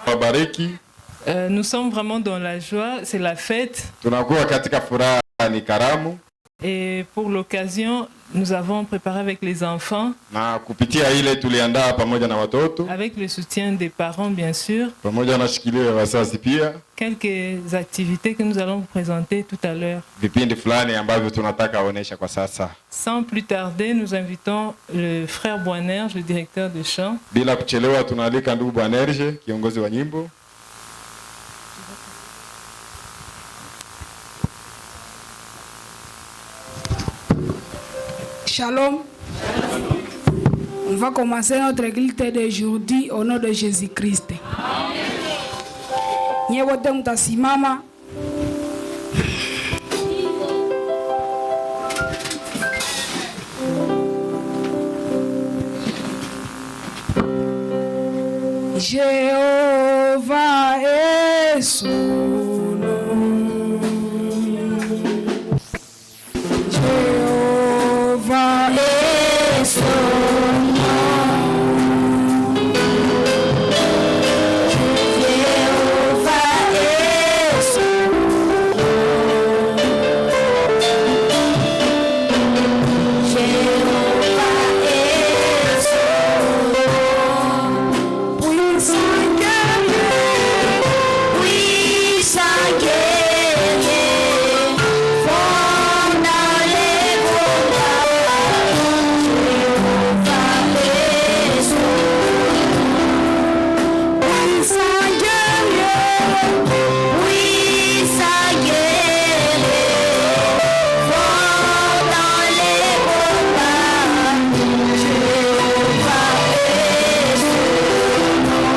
Wabariki. Nous sommes vraiment dans la joie, c'est la fête. Tunakuwa katika furaha, ni karamu. Et pour l'occasion, nous avons préparé avec les enfants, Na kupitia ile tuliandaa pamoja na watoto, avec le soutien des parents bien sûr, pamoja na shikilio ya wazazi pia, quelques activités que nous allons vous présenter tout à l'heure. vipindi fulani ambavyo tunataka onesha kwa sasa. Sans plus tarder, nous invitons le frère Boanerge, le directeur de chant. Bila kuchelewa tunaalika ndugu Boanerge, kiongozi wa nyimbo. Shalom. On va commencer notre culte d'aujourd'hui au nom de Jésus-Christ. Nye wote mtasimama. Jéhovah est son nom. Jéhovah est son nom. Jéhovah est son nom. Jéhovah est son nom. Puissant guerrier, puissant guerrier, fort dans les combats. Jéhovah est son nom. Puissant guerrier, puissant guerrier, fort dans les combats. Jéhovah est son nom.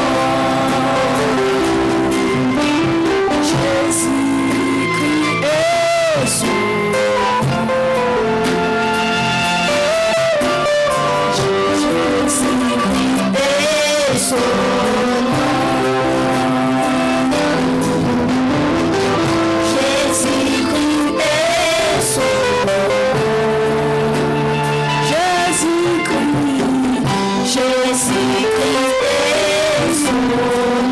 Jésus-Christ est son nom. Jésus-Christ est son nom. Jésus-Christ est son nom. Jésus-Christ est son nom.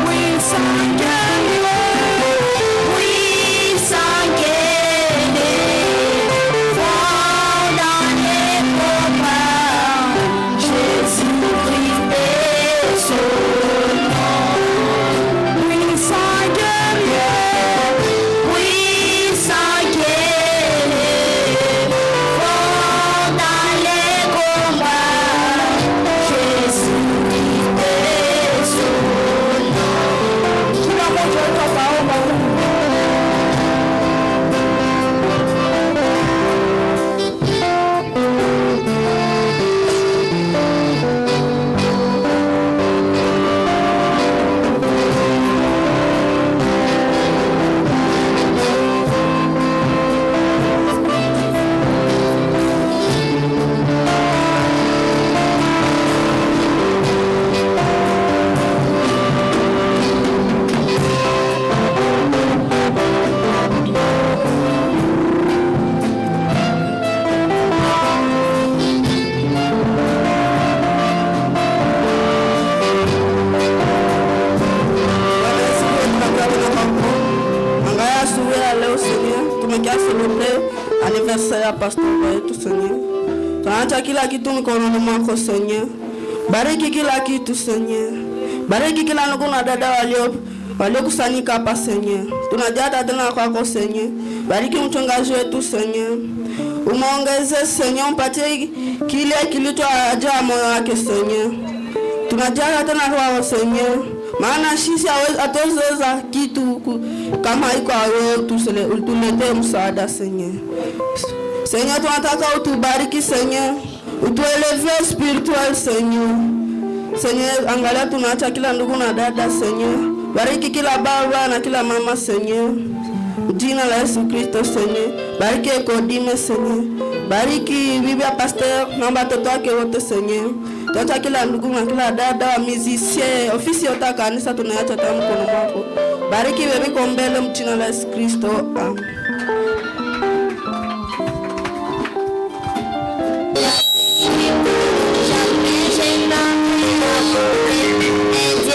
Puissant guerrier, puissant guerrier, fort dans les combats. Jésus-Christ est son nom. Puissant guerrier, puissant guerrier, fort dans les combats. Jésus-Christ est son nom. Kila mmoja wetu ataomba Mungu. Angalia asubuhi ya leo Seigneur, tumekia celebrate anniversaire ya pastor wetu Seigneur. Tunaacha kila kitu mikononi mwako Seigneur. Bariki kila kitu Seigneur. Bariki kila ndugu na dada waliokusanyika hapa Seigneur. Tunajada tena kwako Seigneur. Bariki mchungaji wetu Seigneur. Umuongeze Seigneur, mpatie kile kilichojaa moyo wake Seigneur. Tunajada tena kwako Seigneur. Maana sisi hatuweza kitu kama iko wewe, utuletee msaada Seigneur. Seigneur, tunataka utubariki Seigneur, utueleve spiritual Seigneur. Seigneur, angalia tunaacha kila ndugu na dada Seigneur. Bariki kila baba na kila mama Seigneur. Jina la Yesu Kristo Seigneur. Bariki Ekodime Seigneur. Bariki bibi ya pasteur na watoto wake wote Seigneur. Tunaacha kila ndugu na kila dada wa musicien, ofisi yote ya kanisa tunaacha tena mkono mwako. Bariki bibi kwa mbele mjina la Yesu Kristo. Amen. Jamais j'ai pas pu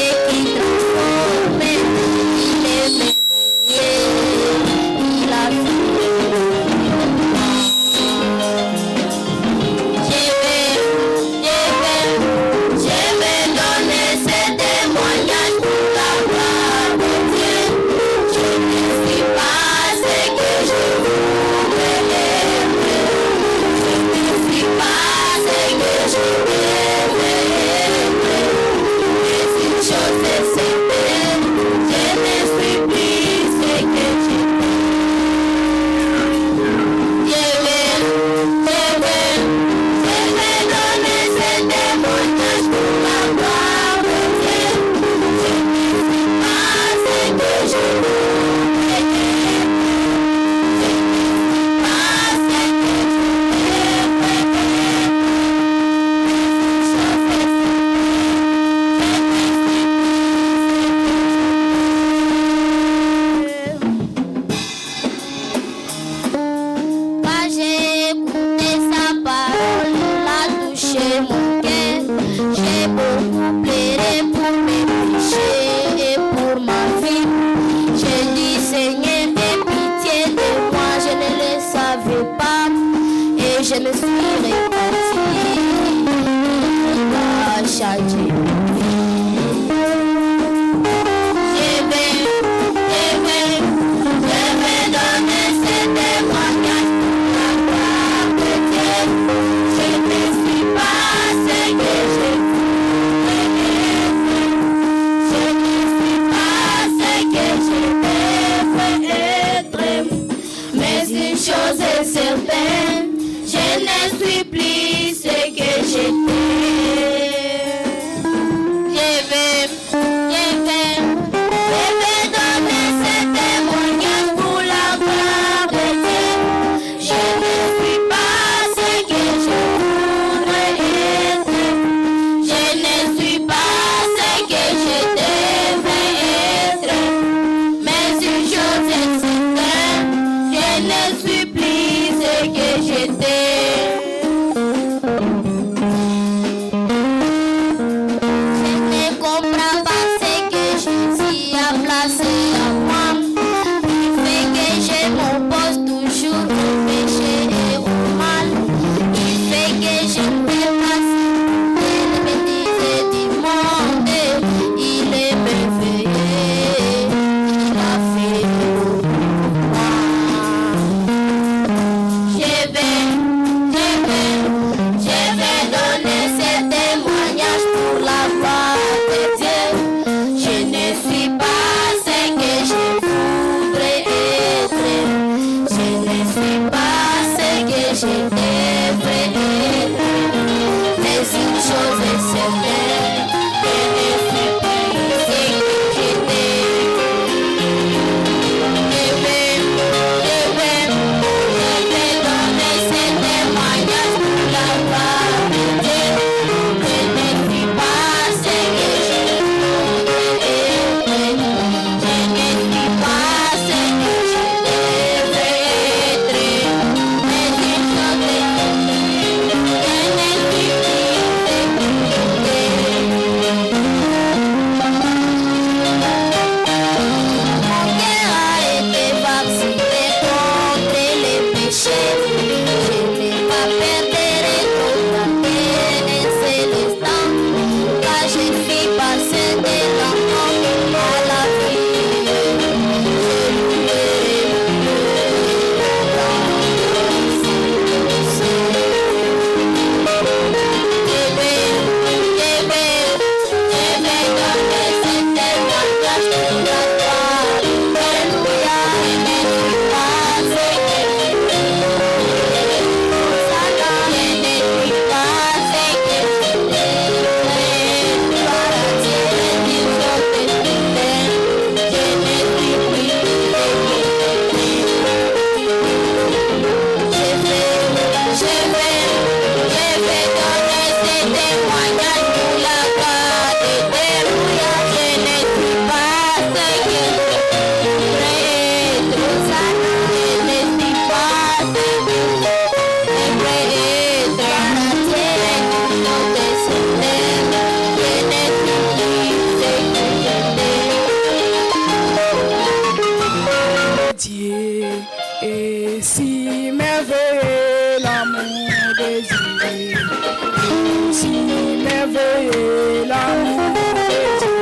merveilleux, l'amour de Dieu.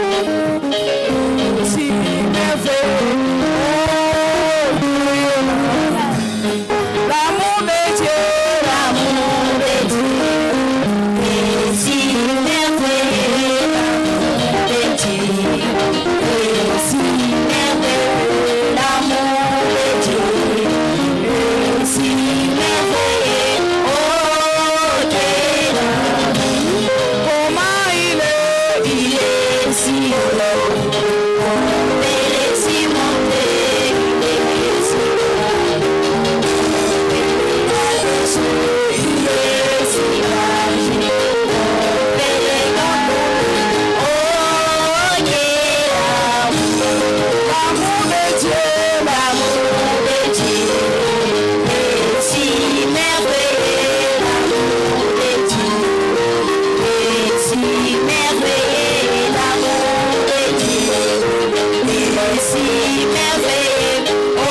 Si merveilleux, l'amour de Dieu, l'amour de Dieu. Et si merveilleux, l'amour de Dieu. Et si merveilleux, l'amour de Dieu. Et si merveilleux, oh, quel amour. Comment il est si haut. Il est si monté, il est si haut. Il est si large. Il est grand. Oh, quel amour. L'amour de Dieu, l'amour de Dieu. Et si merveilleux, l'amour de Dieu. Et si merveilleux, l'amour de Dieu. Et si merveilleux, oh,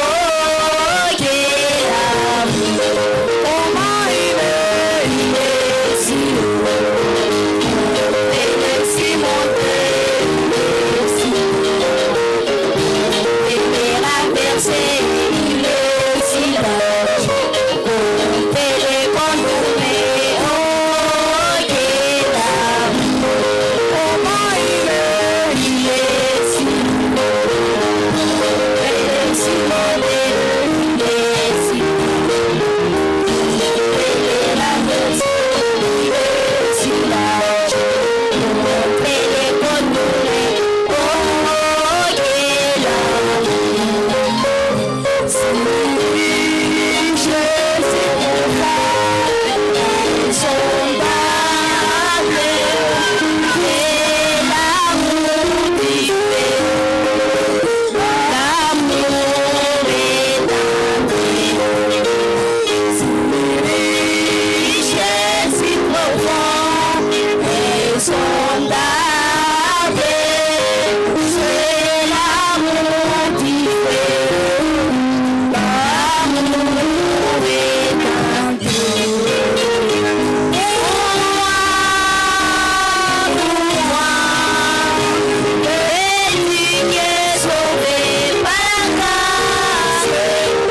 quel amour. Comment il est si haut. Il est si monté, il est si haut. Il est renversé, il est si large. Il est contourné, oh, quel amour. Comment il est si haut. Il est si monté, il est si haut. Il est renversé, il est si large. Il est contourné, oh, quel amour. Si Jésus profond, insondable, et l'amour divin, l'amour éternel. Si Jésus profond, insondable, c'est l'amour divin. L'amour éternel. Pour moi, béni et sauvé par la grâce.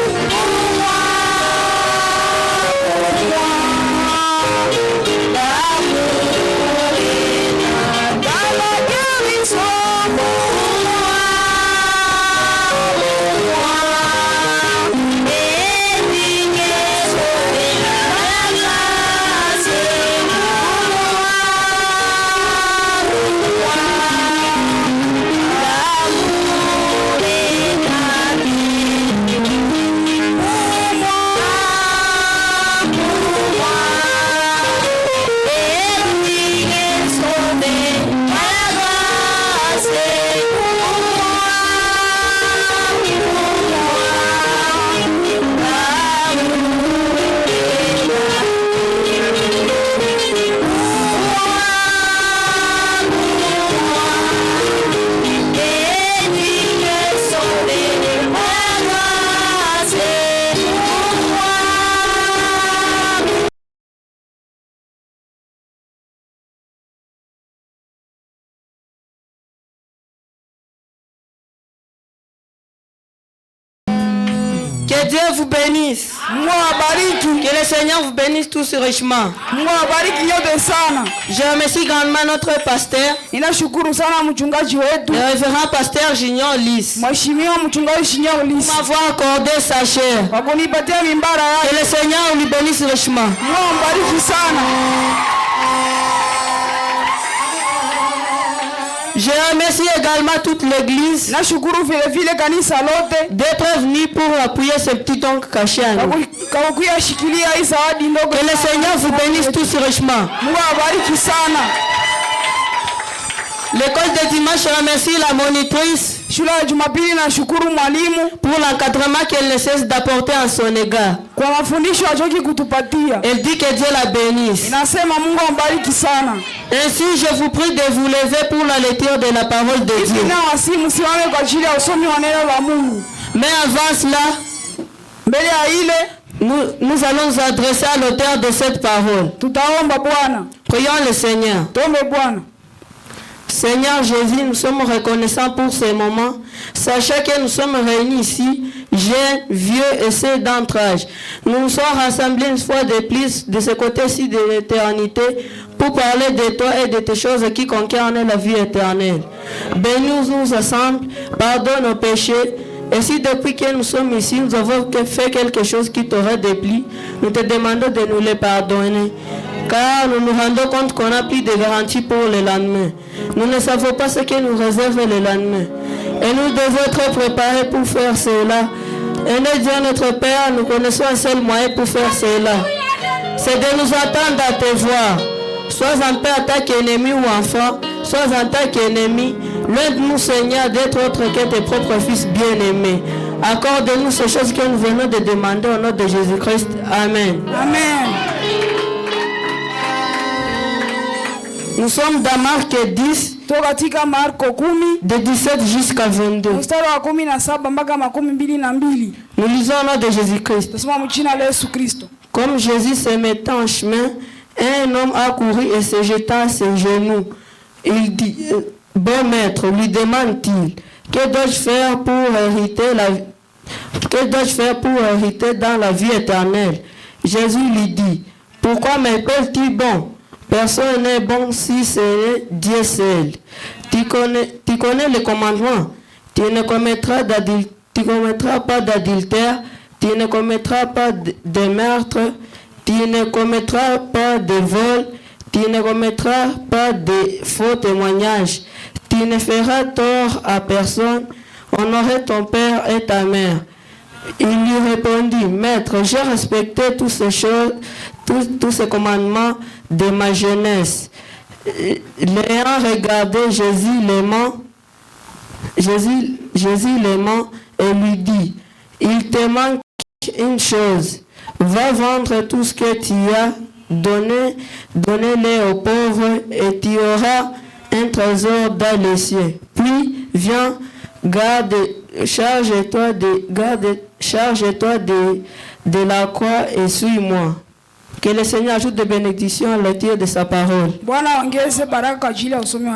Pour moi, l'amour éternel. Dans la guérison, pour moi, béni et sauvé par la grâce. Que Dieu vous bénisse. Que le Seigneur vous bénisse tous richement. Je remercie grandement notre pasteur, le révérend pasteur Junior Lys, pour m'avoir accordé sa chair. Que le Seigneur lui bénisse richement. Je remercie également toute l'église d'être venue pour appuyer ce petit oncle caché à nous. Que le Seigneur vous bénisse tous richement. L'école de dimanche, je remercie la monitrice pour l'encadrement qu'elle ne cesse d'apporter en son égard. Elle dit que Dieu la bénisse. Ainsi, je vous prie de vous lever pour la lecture de la parole de Dieu. Mais avant cela, nous allons nous adresser à l'auteur de cette parole. Prions le Seigneur. Tombe Bwana. Seigneur Jésus, nous sommes reconnaissants pour ces moments. Sachez que nous sommes réunis ici, jeunes, vieux et ceux d'entre âge. Nous nous sommes rassemblés une fois de plus de ce côté-ci de l'éternité pour parler de toi et de tes choses qui concernent la vie éternelle. Bénis-nous ensemble, pardonne nos péchés. Et si depuis que nous sommes ici, nous avons fait quelque chose qui t'aurait déplu, nous te demandons de nous les pardonner. Car nous nous rendons compte qu'on n'a plus de garantie pour le lendemain. Nous ne savons pas ce que nous réserve le lendemain. Et nous devons être préparés pour faire cela. Et nous Dieu notre Père, nous connaissons un seul moyen pour faire cela. C'est de nous attendre à te voir. Sois en paix en tant qu'ennemi ou enfant, sois en tant qu'ennemi. Loin de nous, Seigneur, d'être autre que tes propres fils bien-aimés. Accorde-nous ces choses que nous venons de demander au nom de Jésus-Christ. Amen. Amen. Nous sommes dans Marc 10, Katika Marko 10 de 17 jusqu'à 22. mstari wa 17 mpaka 22. Nous lisons au nom de Jésus-Christ. Tasoma mchina la Yesu Kristo. Comme Jésus se mettait en chemin, un homme a couru et se jeta à ses genoux. Il dit, bon maître, lui demande-t-il, que dois-je faire pour hériter dans la vie éternelle? Jésus lui dit, pourquoi m'appelles-tu bon? Personne n'est bon si c'est Dieu seul. Tu connais les commandements. Tu ne commettras pas d'adultère, tu ne commettras pas de meurtre, tu ne commettras pas de vol, tu ne commettras pas de faux témoignages, tu ne feras tort à personne, honorer ton père et ta mère. Il lui répondit, Maître, j'ai respecté toutes ces choses, tous ces commandements de ma jeunesse. L'ayant regardé, Jésus l'aimant et lui dit, il te manque une chose, va vendre tout ce que tu as, donnez-le aux pauvres et tu auras un trésor dans les cieux. Puis viens, charge-toi de la croix et suis-moi. Que le Seigneur ajoute des bénédictions à la lecture de sa parole.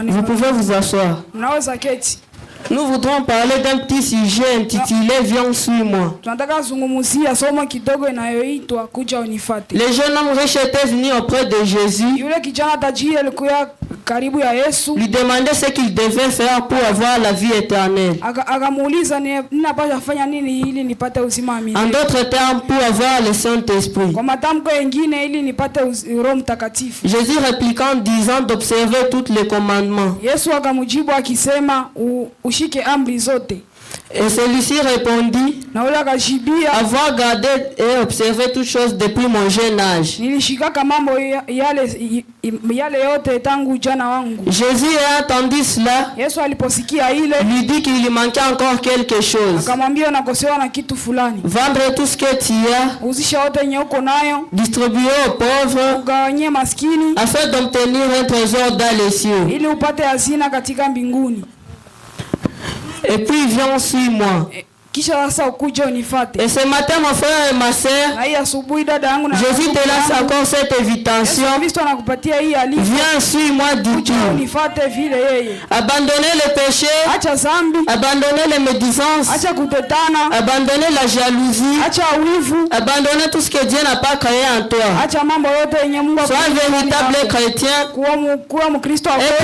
Vous pouvez vous asseoir. Nous voudrons parler d'un petit sujet intitulé Viens, suis-moi. Les jeunes hommes riches étaient venus auprès de Jésus. Lui demandaient ce qu'il devait faire pour avoir la vie éternelle. En d'autres termes, pour avoir le Saint-Esprit. Jésus répliquant en disant d'observer tous les commandements. Et celui-ci répondit, avoir gardé et observé toutes choses depuis mon jeune âge. Jésus a entendu cela, lui dit qu'il lui manquait encore quelque chose. Vendre tout ce que tu as, distribuer aux pauvres, afin d'obtenir un trésor dans les cieux. Et puis viens, suis-moi. Et ce matin, mon frère et ma soeur, Jésus te lance encore cette invitation. Viens, suis-moi, dis-tu. Abandonnez le péché, abandonnez les médisances, abandonnez la jalousie, abandonnez tout ce que Dieu n'a pas créé en toi. Sois un véritable chrétien, un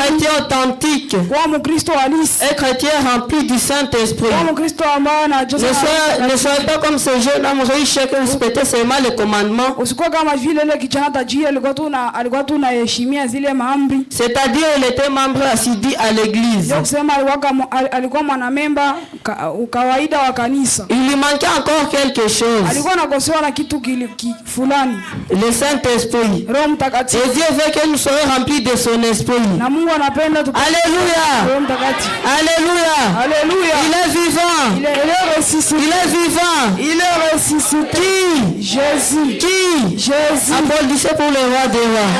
chrétien authentique, un chrétien rempli du Saint-Esprit. Ne soyez pas comme ce jeune homme riche qui respectait seulement les commandements. C'est-à-dire il était membre assidu à l'église. Il lui manquait encore quelque chose. Le Saint-Esprit. Et Dieu veut que nous soyons remplis de son esprit. Alléluia. Alléluia. Il est vivant. Il est vivant. Il est ressuscité. Qui? Jésus. Qui? Jésus. Applaudissez pour le roi des rois.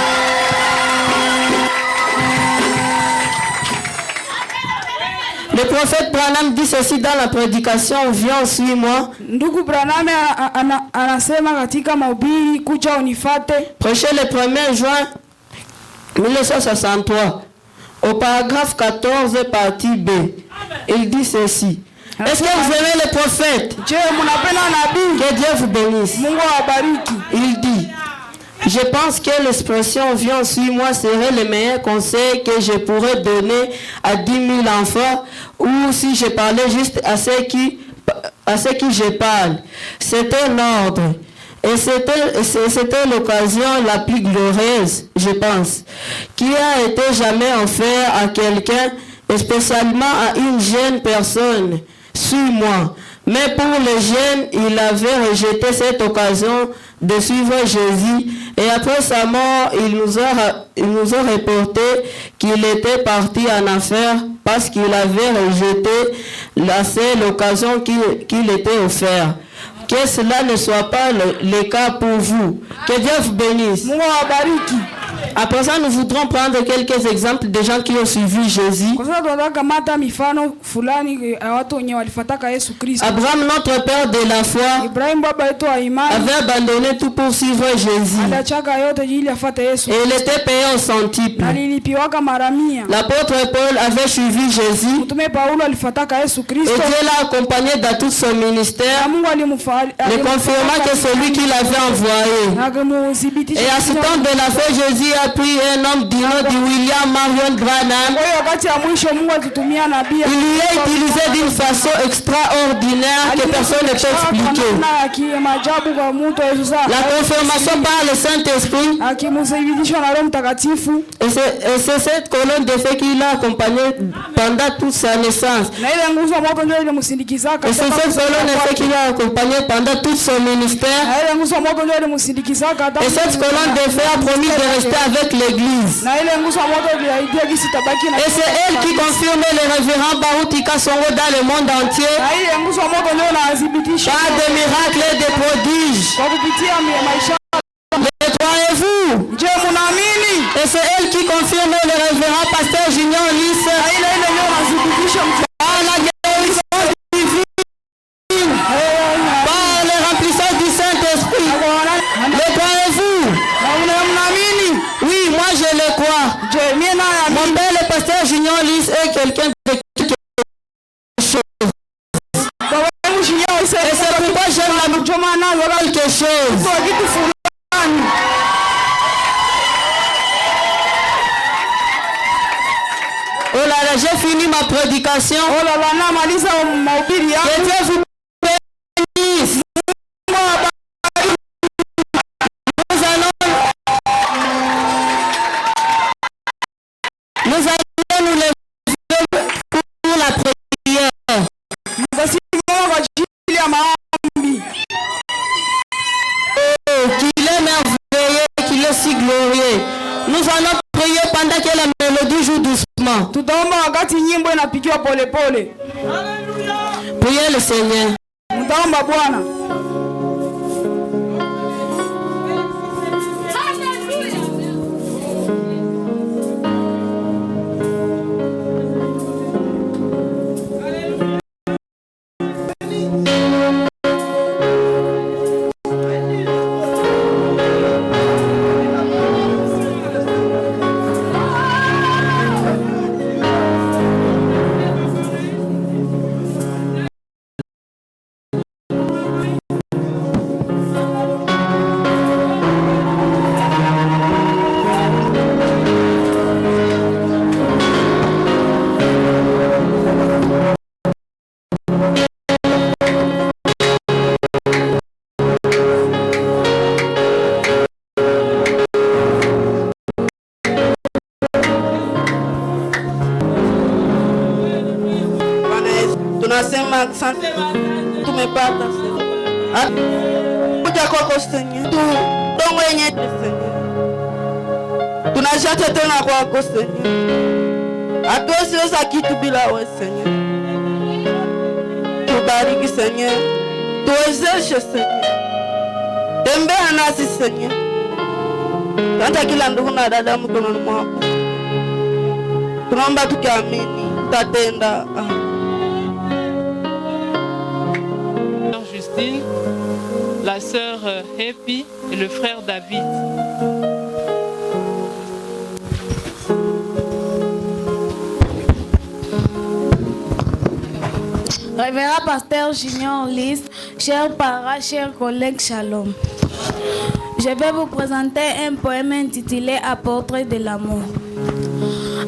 Le prophète Branham dit ceci dans la prédication, viens, suis-moi. Ndugu Branham anasema katika mahubiri, kuja unifate. Prêché le 1er juin 1963, au paragraphe 14, partie B. Il dit ceci. Est-ce que vous aimez les prophètes? Que Dieu vous bénisse. Il dit, je pense que l'expression viens sur moi serait le meilleur conseil que je pourrais donner à 10 000 enfants, ou si je parlais juste à ceux qui je parle. C'est un ordre. Et c'était l'occasion la plus glorieuse, je pense, qui a été jamais offerte à quelqu'un, spécialement à une jeune personne. Suis-moi. Mais pour les jeunes, il avait rejeté cette occasion de suivre Jésus. Et après sa mort, il nous a reporté qu'il était parti en affaires parce qu'il avait rejeté la seule occasion qu'il était offert. Que cela ne soit pas le cas pour vous. Que Dieu vous bénisse. Après ça, nous voudrons prendre quelques exemples de gens qui ont suivi Jésus. Abraham, notre père de la foi, avait abandonné tout pour suivre Jésus. Et il était payé au centuple. L'apôtre Paul avait suivi Jésus. Et Dieu l'a accompagné dans tout son ministère, le confirmant que c'est lui qui l'avait envoyé. Et à ce temps de la foi, Jésus a pris un homme du nom de William Marion Branham. Il lui a utilisé d'une façon extraordinaire que personne ne peut expliquer. La confirmation par le Saint-Esprit. Et c'est cette colonne de feu qui l'a accompagné pendant toute sa naissance. Et c'est cette colonne de feu qui l'a accompagné pendant tout son ministère. Et cette colonne de feu a promis de rester avec l'Église. Et c'est elle qui confirme le révérend Barutika Songo dans le monde entier par des miracles et des prodiges. Le croyez-vous? Et c'est elle qui confirme le révérend pasteur Junior Lys par la guérison divine, par le remplissage du Saint-Esprit. Le croyez-vous? Oui, moi je le crois. Mon père, le pasteur Junior Lys, est quelqu'un de quelque chose. Et c'est pourquoi j'aime la quelque chose. Oh là là, j'ai fini ma prédication. Que Dieu vous bénisse. Nous allons nous lever pour la prière. Oh, qu'il est merveilleux, qu'il est si glorieux. Nous allons prier pendant que la mélodie joue doucement. Priez le Seigneur. Tunasema asante tumepata kuja kwako Senye dongo yenye Senye, tunashata tena kwako Senye, hatuwezi kitu bila wewe Senye. Tubariki Senye, tuwezeshe Senye, tembea nasi Senye, hata kila ndugu na dada mkononi mwako, tunaomba tukiamini utatenda. La sœur Happy et le frère David. Révérend Pasteur Junior Lys, chers parents, chers collègues, shalom. Je vais vous présenter un poème intitulé Apôtre de l'amour.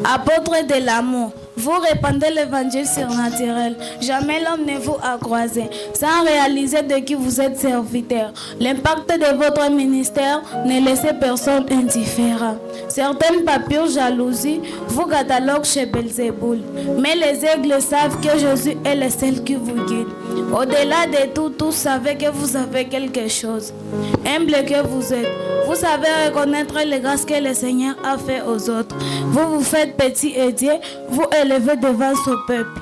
Apôtre de l'amour, vous répandez l'évangile surnaturel. Jamais l'homme ne vous a croisé sans réaliser de qui vous êtes serviteur. L'impact de votre ministère ne laisse personne indifférent. Certaines papillons jalousie vous cataloguent chez Belzéboul. Mais les aigles savent que Jésus est le seul qui vous guide. Au-delà de tout, tous savez que vous avez quelque chose. Humble que vous êtes, vous savez reconnaître les grâces que le Seigneur a fait aux autres. Vous vous faites petit et Dieu vous élevez devant son peuple.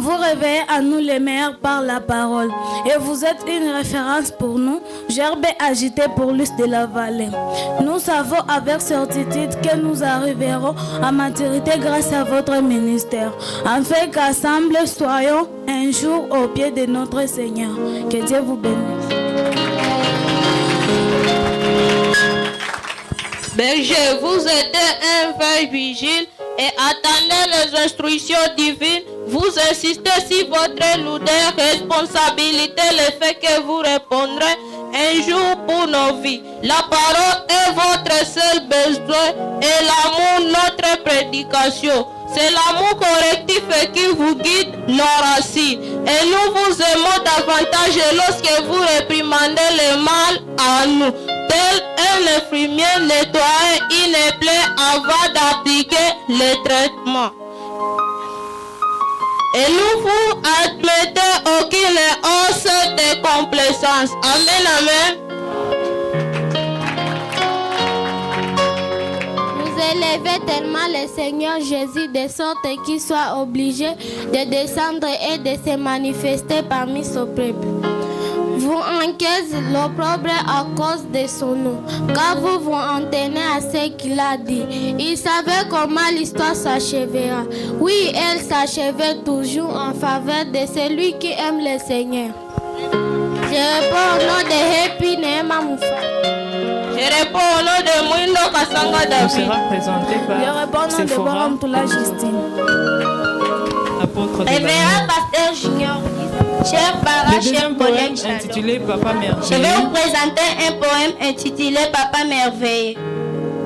Vous réveillez à nous les meilleurs par la parole. Et vous êtes une référence pour nous, gerbe agité pour l'us de la vallée. Nous savons avec certitude que nous arriverons à maturité grâce à votre ministère, afin qu'ensemble soyons un jour au pied de notre Seigneur. Que Dieu vous bénisse. Berger, vous êtes un veille vigile et attendez les instructions divines. Vous insistez sur votre lourde responsabilité, le fait que vous répondrez un jour pour nos vies. La parole est votre seul besoin et l'amour notre prédication. C'est l'amour correctif qui vous guide nos racines. Et nous vous aimons davantage lorsque vous réprimandez le mal à nous. Tel un infirmier nettoie une plaie avant d'appliquer le traitement. Et nous vous admettez aucune hausse de complaisance. Amen, amen. Vous élevez tellement le Seigneur Jésus de sorte qu'il soit obligé de descendre et de se manifester parmi son peuple. Vous encaissez l'opprobre à cause de son nom, car vous vous en tenez à ce qu'il a dit. Il savait comment l'histoire s'achèvera. Oui, elle s'achève toujours en faveur de celui qui aime le Seigneur. Je réponds au nom de Happy Neema Moufa. Je réponds au nom de Mouindo Kasanga David. Sera présenté par Je réponds au nom de Sephora, Boram Toula Justine. apôtre de Révérend l'amour. Pasteur Junior, chers parents, Le chers deuxième poème collègues, shalom. intitulé Papa Je vais merveilleux. vous présenter un poème intitulé Papa merveilleux.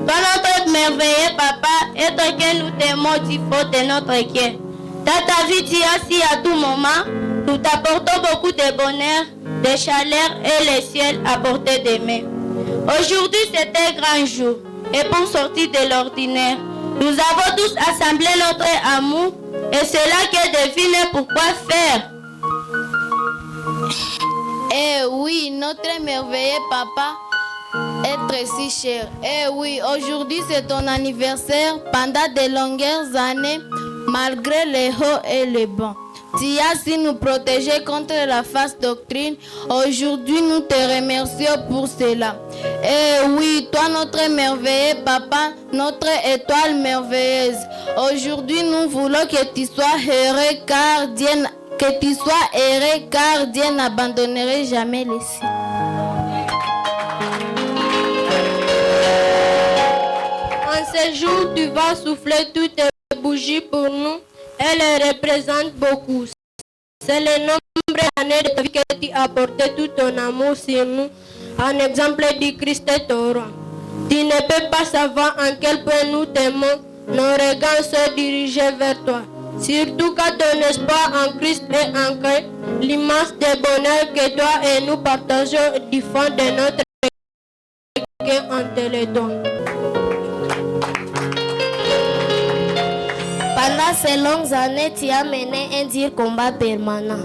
Toi notre merveilleux papa, et toi que nous t'aimons du fond de notre cœur. Dans ta vie, tu as si à tout moment, nous t'apportons beaucoup de bonheur, de chaleur et le ciel à portée de main. Aujourd'hui, c'est un grand jour, et pour sortir de l'ordinaire, nous avons tous assemblé notre amour, et c'est là que devine pourquoi faire. Eh oui, notre merveilleux papa, être si cher. Eh oui, aujourd'hui c'est ton anniversaire pendant de longues années, malgré les hauts et les bas. Tu as su nous protéger contre la fausse doctrine. Aujourd'hui, nous te remercions pour cela. Eh oui, toi notre merveilleux papa, notre étoile merveilleuse. Aujourd'hui, nous voulons que tu sois heureux car Dieu n'abandonnerait jamais les siens. En ce jour, tu vas souffler toutes tes bougies pour nous. Elles représentent beaucoup. C'est le nombre d'années de ta vie que tu as porté tout ton amour sur nous. En exemple du Christ ton roi. Tu ne peux pas savoir en quel point nous t'aimons. Nos regards se dirigeaient vers toi. Surtout quand ton espoir en Christ est ancré, l'immense de bonheur que toi et nous partageons du fond de notre cœur en te le donne. Pendant ces longues années, tu as mené un dur combat permanent.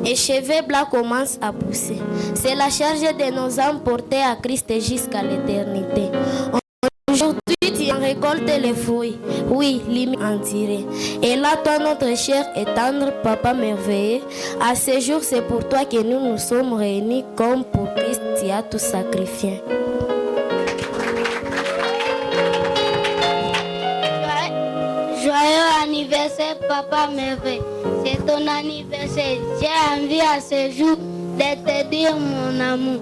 Et cheveux blancs commencent à pousser. C'est la charge de nos âmes portées à Christ jusqu'à l'éternité. Aujourd'hui, tu en récoltes les fruits. Oui, limite en tirer. Et là, toi, notre cher et tendre papa merveilleux, à ce jour, c'est pour toi que nous nous sommes réunis comme pour Christ, tu as tout sacrifié. Joyeux anniversaire, papa merveilleux. C'est ton anniversaire. J'ai envie à ce jour de te dire mon amour.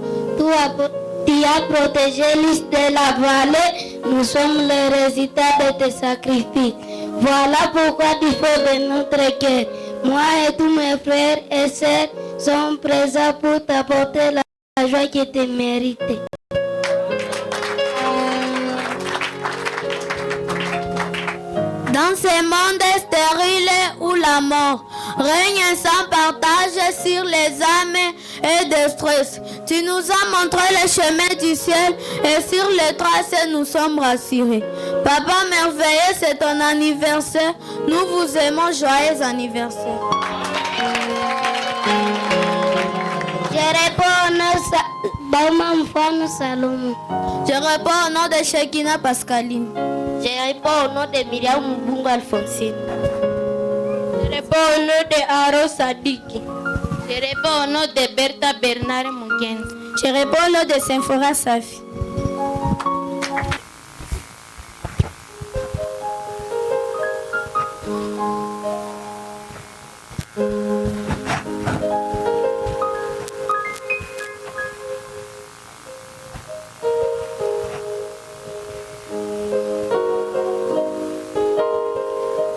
Tu as protégé l'île de la vallée. Nous sommes le résultat de tes sacrifices. Voilà pourquoi tu fais de notre cœur. Moi et tous mes frères et sœurs sont présents pour t'apporter la joie qui te mérite. Dans ce monde stérile où la mort règne sans partage sur les âmes et de stress, tu nous as montré le chemin du ciel et sur les traces nous sommes rassurés. Papa merveilleux, c'est ton anniversaire. Nous vous aimons, joyeux anniversaire. Je réponds au nom de Bauman Salomon. Je réponds au nom de Shekina Pascaline. Je réponds au nom de Myriam Mbungo Alphonsine. Je réponds au nom de Aro Sadiki. Je réponds au nom de Bertha Bernard Mugenzi. Je réponds au nom de Symphora Safi.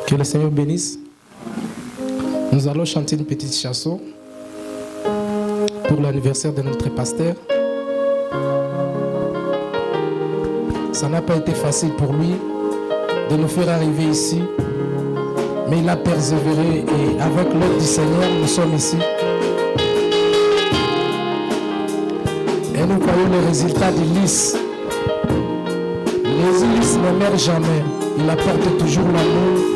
Que le Seigneur bénisse. Nous allons chanter une petite chanson pour l'anniversaire de notre pasteur. Ça n'a pas été facile pour lui de nous faire arriver ici, mais il a persévéré et avec l'aide du Seigneur, nous sommes ici. Et nous voyons le résultat d'Ulysse. Les Ulysse ne meurent jamais, il apporte toujours l'amour.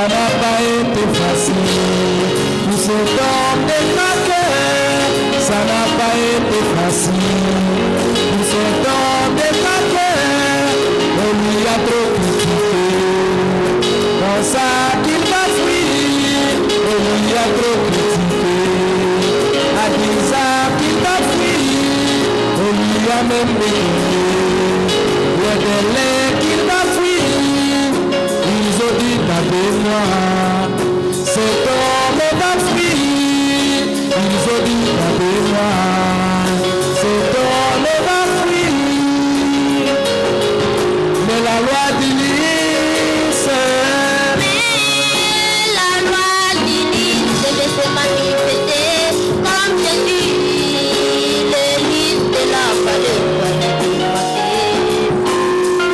ça n'a pas été facile. Pour cet homme détraqué, ça n'a pas été facile. Pour cet homme détraqué, on lui a trop critiqué. Dans ça qu'il va fuir, on lui a trop critiqué. À 10 ans qu'il va fuir, on lui a même déconné. Le délai qu'il va fuir, ils ont dit tapez-moi. Cet homme va fuir, ils ont dit tapez-moi. Cet homme va fuir, mais la loi dit de se manifester comme Jésus, le lys de la vallée doit l'alimenter.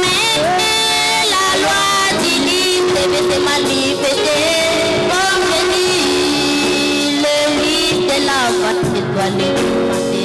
Mais la loi du lys devait se manifester comme Jésus, le lys de la vallée doit l'alimenter.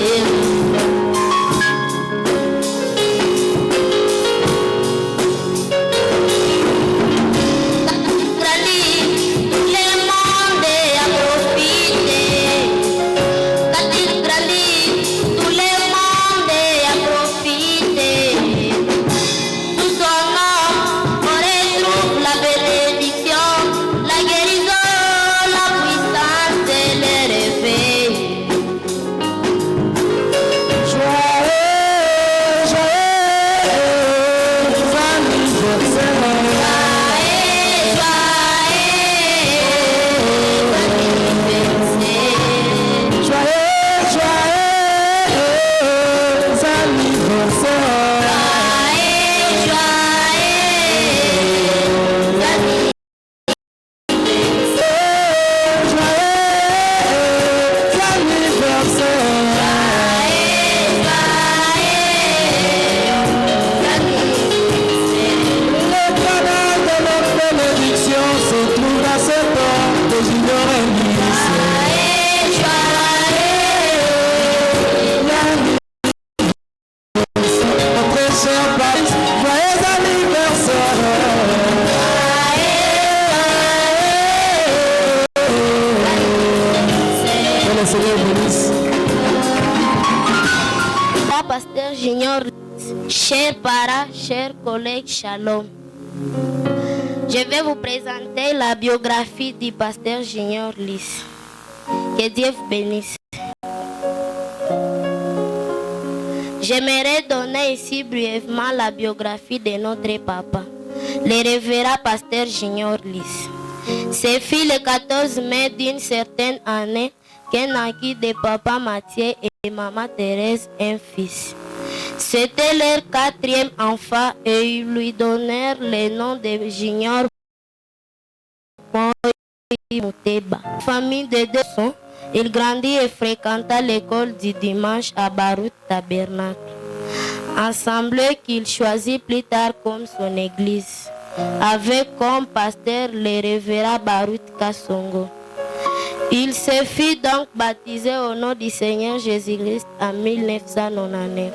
Pasteur Junior, chers parents, chers collègues, shalom. Je vais vous présenter la biographie du pasteur Junior Lys. Que Dieu vous bénisse. J'aimerais donner ici brièvement la biographie de notre papa, le révérend pasteur Junior Lys. Ce fut le 14 mai d'une certaine année qu'un naquit de papa Mathieu et maman Thérèse un fils. C'était leur 4e enfant et ils lui donnèrent le nom de Junior Mouteba. Famille de 2 sons, il grandit et fréquenta l'école du dimanche à Baruth Tabernacle, assemblée qu'il choisit plus tard comme son église, avec comme pasteur le révérend Baruth Kasongo. Il se fit donc baptisé au nom du Seigneur Jésus-Christ en 1999.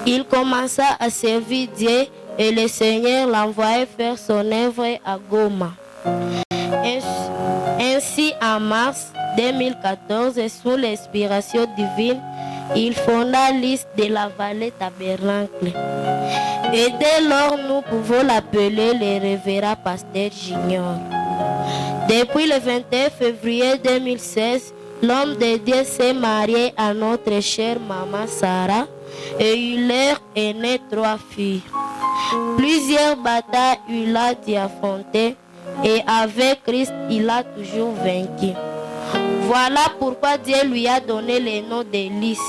Il commença à servir Dieu et le Seigneur l'envoyait faire son œuvre à Goma. Ainsi, en mars 2014, sous l'inspiration divine, il fonda Lys de la vallée Tabernacle. Et dès lors, nous pouvons l'appeler le révérend pasteur Junior. Depuis le 21 février 2016, l'homme de Dieu s'est marié à notre chère maman Sarah et il leur est né 3 filles. Plusieurs batailles il a dû affronter et avec Christ il a toujours vaincu. Voilà pourquoi Dieu lui a donné le nom de Lys.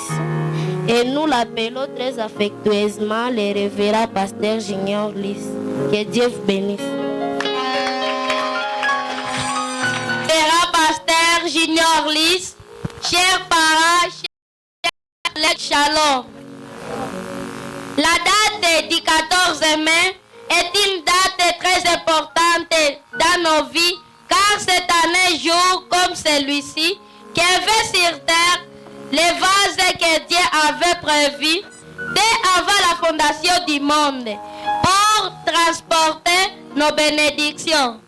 Et nous l'appelons très affectueusement le révérend pasteur Junior Lys. Que Dieu vous bénisse. Pasteur Junior Lys, chers parents, chers collègues, shalom. La date du 14 mai est une date très importante dans nos vies, car c'est un jour comme celui-ci qui avait sur terre les vases que Dieu avait prévus dès avant la fondation du monde pour transporter nos bénédictions.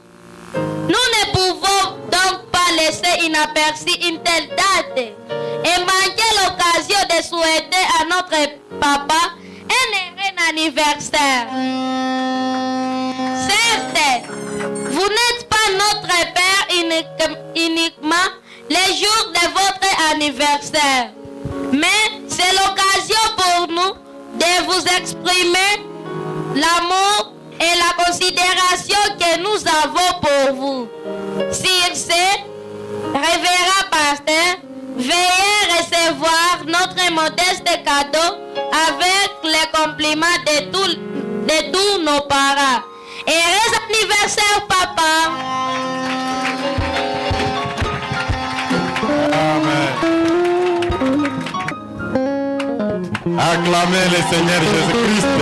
Nous ne pouvons donc pas laisser inaperçue une telle date et manquer l'occasion de souhaiter à notre papa un heureux anniversaire. Certes, vous n'êtes pas notre père uniquement les jours de votre anniversaire, mais c'est l'occasion pour nous de vous exprimer l'amour et la considération que nous avons pour vous. Sur ce, révérend pasteur, veuillez recevoir notre modeste cadeau avec les compliments de tous nos parents. Heureux anniversaire, papa! Amen. Acclamez le Seigneur Jésus-Christ.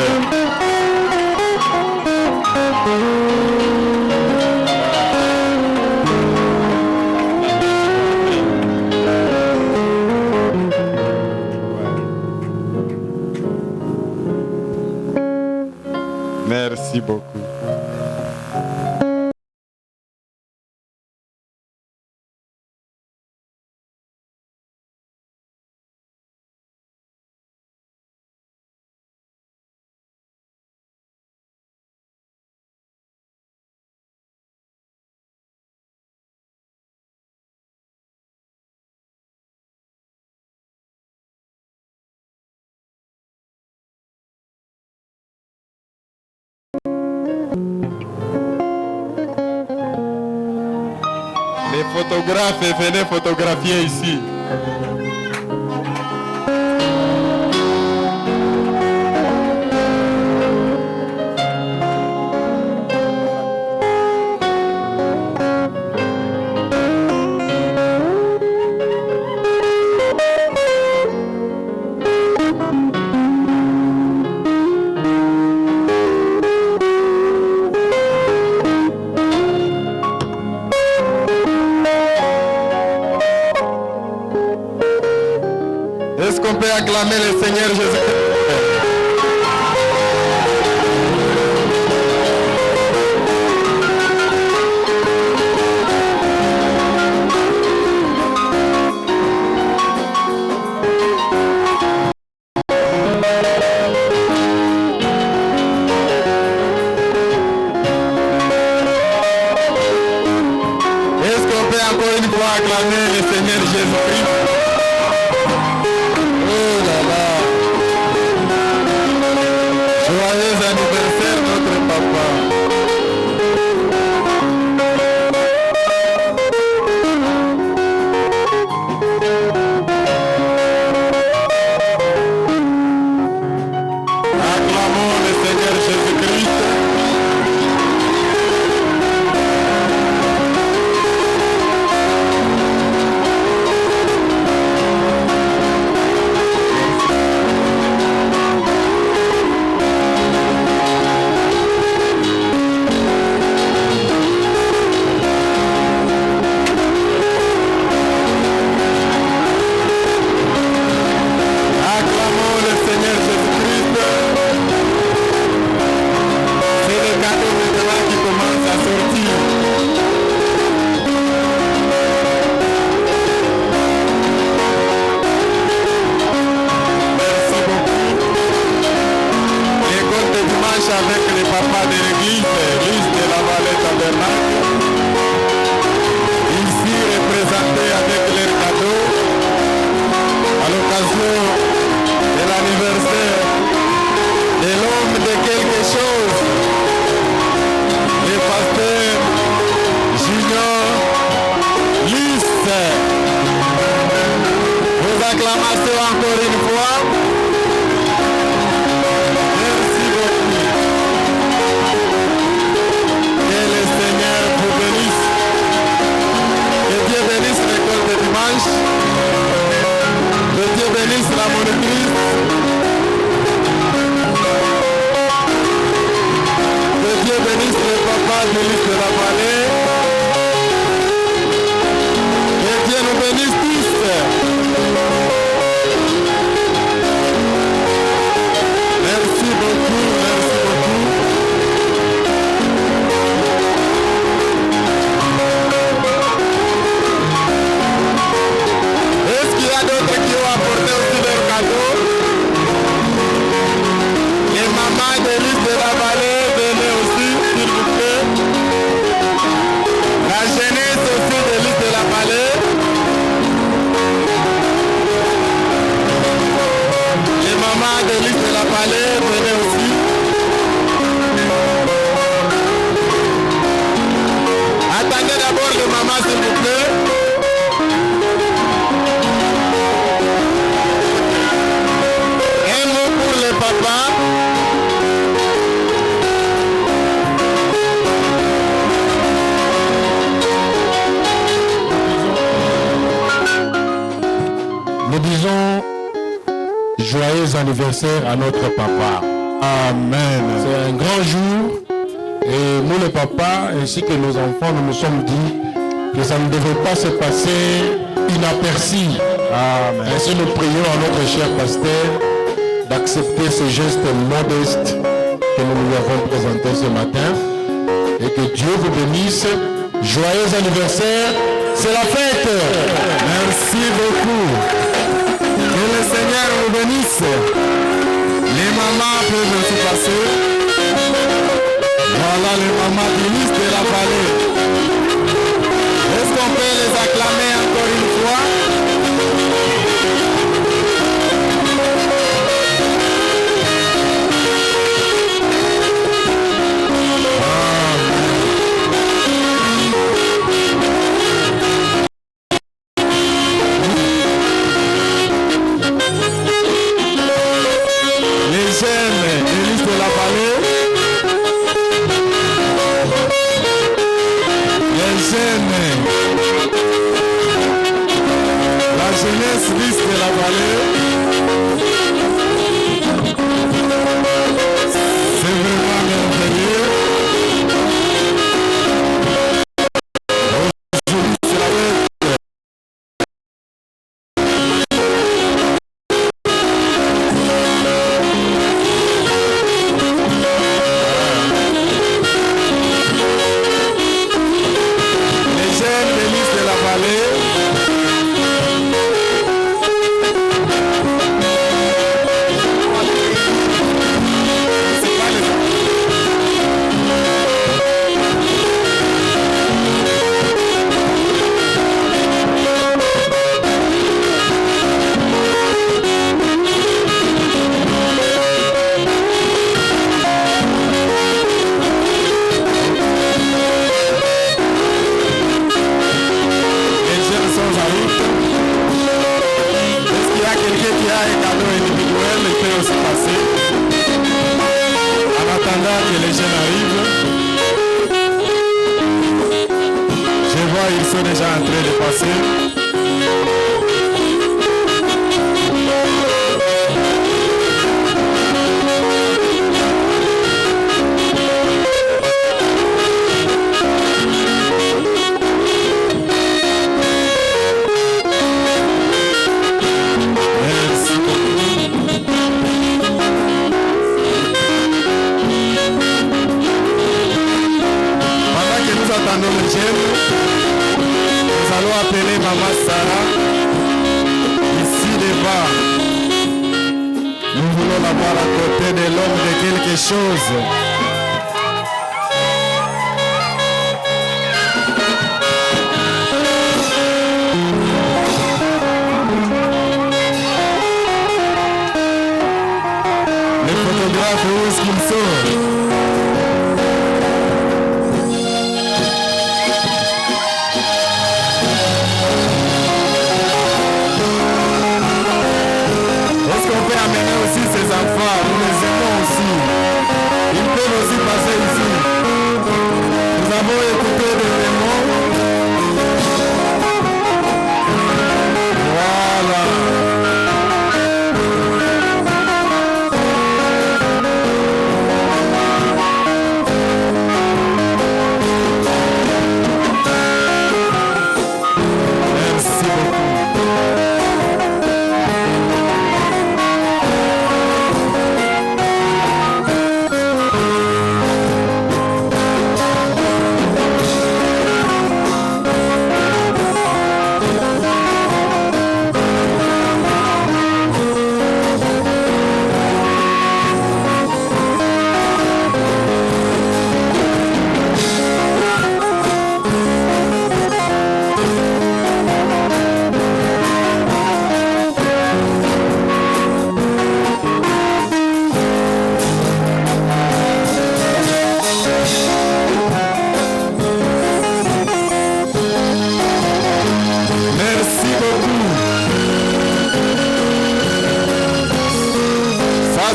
Merci beaucoup. Les photographes, venez photographier ici. Est-ce qu'on peut acclamer le Seigneur Jésus-Christ? Est-ce qu'on peut encore une fois acclamer le Seigneur Jésus-Christ? Oh là là! Joyeux anniversaire notre papa! Acclamons le Seigneur Jésus-Christ. Acclamons le Seigneur Jésus-Christ. C'est le cadeau maintenant qui commence à sortir. Merci beaucoup. L'école de dimanche avec les papas de l'église, de la vallée tabernacle. Ici représentés avec leurs cadeaux à l'occasion de l'anniversaire de l'homme de quelque chose, le pasteur Junior Lys. Vos acclamations encore une fois. Merci beaucoup. Que le Seigneur vous bénisse. Que Dieu bénisse l'école de dimanche. Que Dieu bénisse la monitrice. Que Dieu bénisse le papa de Lys de la vallée. Que Dieu nous bénisse tous. mamans de l'île de la Palais, venez aussi. Attendez d'abord les mamans, s'il vous plaît. Un mot pour les papas. Nous disons joyeux anniversaire à notre papa. Amen. C'est un grand jour et nous les papas ainsi que nos enfants, nous nous sommes dit que ça ne devait pas se passer inaperçu. Amen. Ainsi nous prions à notre cher pasteur d'accepter ce geste modeste que nous lui avons présenté ce matin et que Dieu vous bénisse. Joyeux anniversaire, c'est la fête. Merci beaucoup. Que le Seigneur vous bénisse. Les mamans peuvent aussi passer. Voilà les mamans du liste de la vallée. Est-ce qu'on peut les acclamer encore une fois?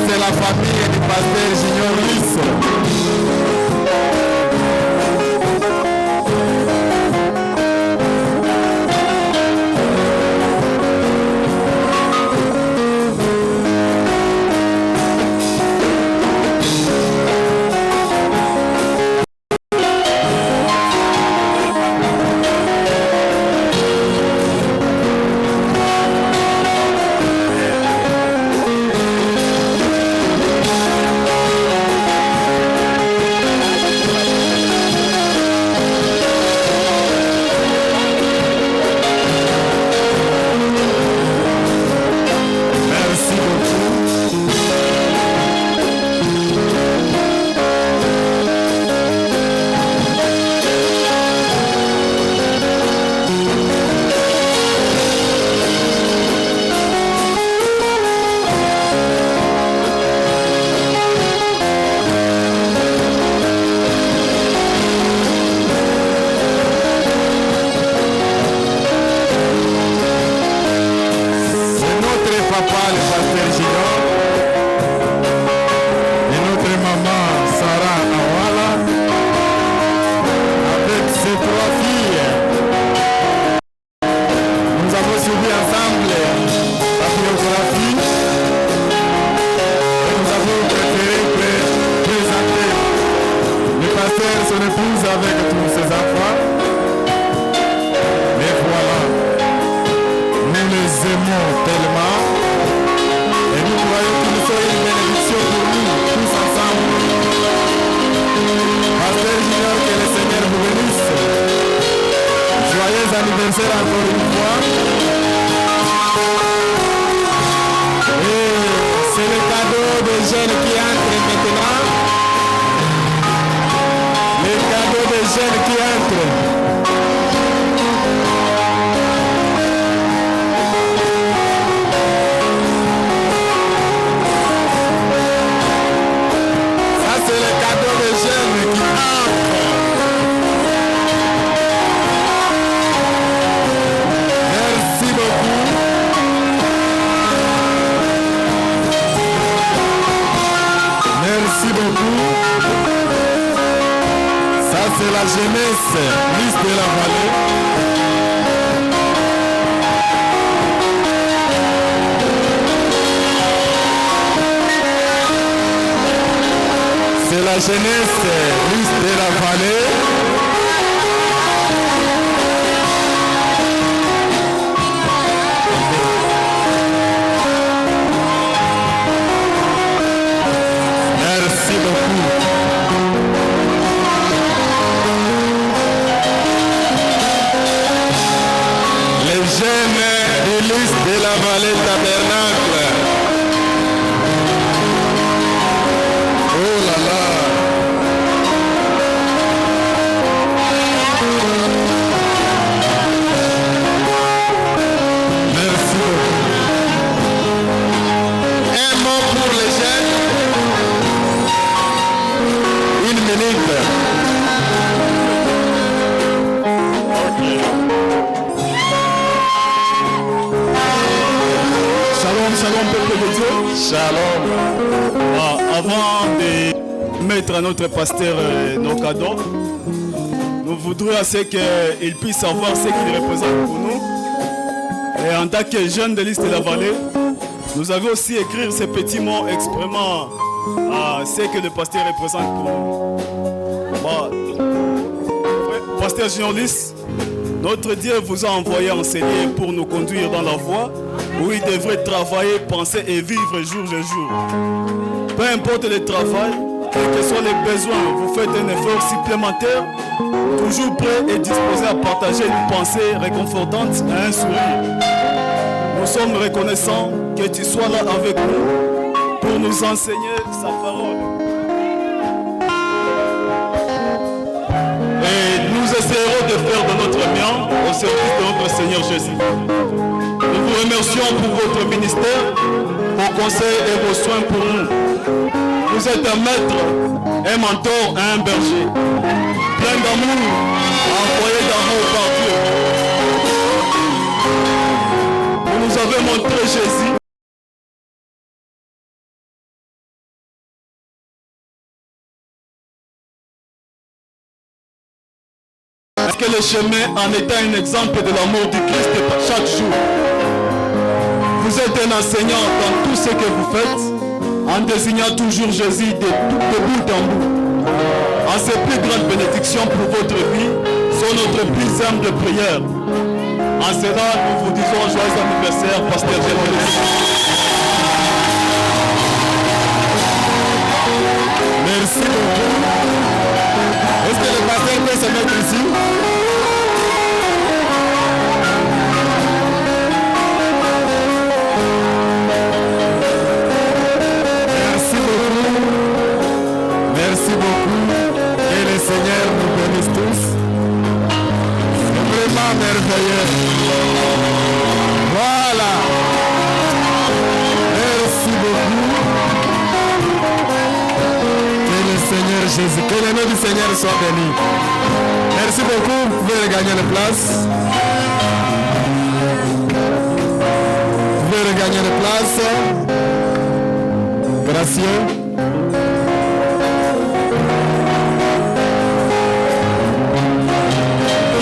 c'est la famille du pasteur Junior Lys. La jeunesse Lys de la Vallée. Merci beaucoup. Les jeunes de Lys de la Vallée Tabernacle. Oh là là. Shalom, peuple de Dieu. Shalom. Avant de mettre à notre pasteur nos cadeaux, nous voudrions qu'il puisse savoir ce qu'il représente pour nous. Et en tant que jeune de Lys de la Vallée, nous avons aussi écrit ces petits mots exprimant ce que le pasteur représente pour nous. Pasteur Junior Lys, notre Dieu vous a envoyé enseigner pour nous conduire dans la voie où il devrait travailler, penser et vivre jour après jour. Peu importe le travail, quels que soient les besoins, vous faites un effort supplémentaire, toujours prêt et disposé à partager une pensée réconfortante et un sourire. Nous sommes reconnaissants que tu sois là avec nous pour nous enseigner sa parole. Et nous essaierons de faire de notre mieux au service de notre Seigneur Jésus. Nous vous remercions pour votre ministère, vos conseils et vos soins pour nous. Vous êtes un maître, un mentor et un berger. Plein d'amour, envoyé d'amour par Dieu. Vous nous avez montré Jésus. fait le chemin en étant un exemple de l'amour du Christ chaque jour. Vous êtes un enseignant dans tout ce que vous faites, en désignant toujours Jésus de bout en bout. En ces plus grandes bénédictions pour votre vie, sont notre plus humble prière. En cela, nous vous disons joyeux anniversaire, Pasteur Général. Merci beaucoup. Est-ce que le pasteur peut se mettre ici? Merci beaucoup. Merci beaucoup. Que le Seigneur nous bénisse tous. C'est vraiment merveilleux. Voilà. Merci beaucoup. Seigneur Jésus, que le nom du Seigneur soit béni. Merci beaucoup, vous pouvez regagner la place. Vous pouvez regagner la place. Gracieux.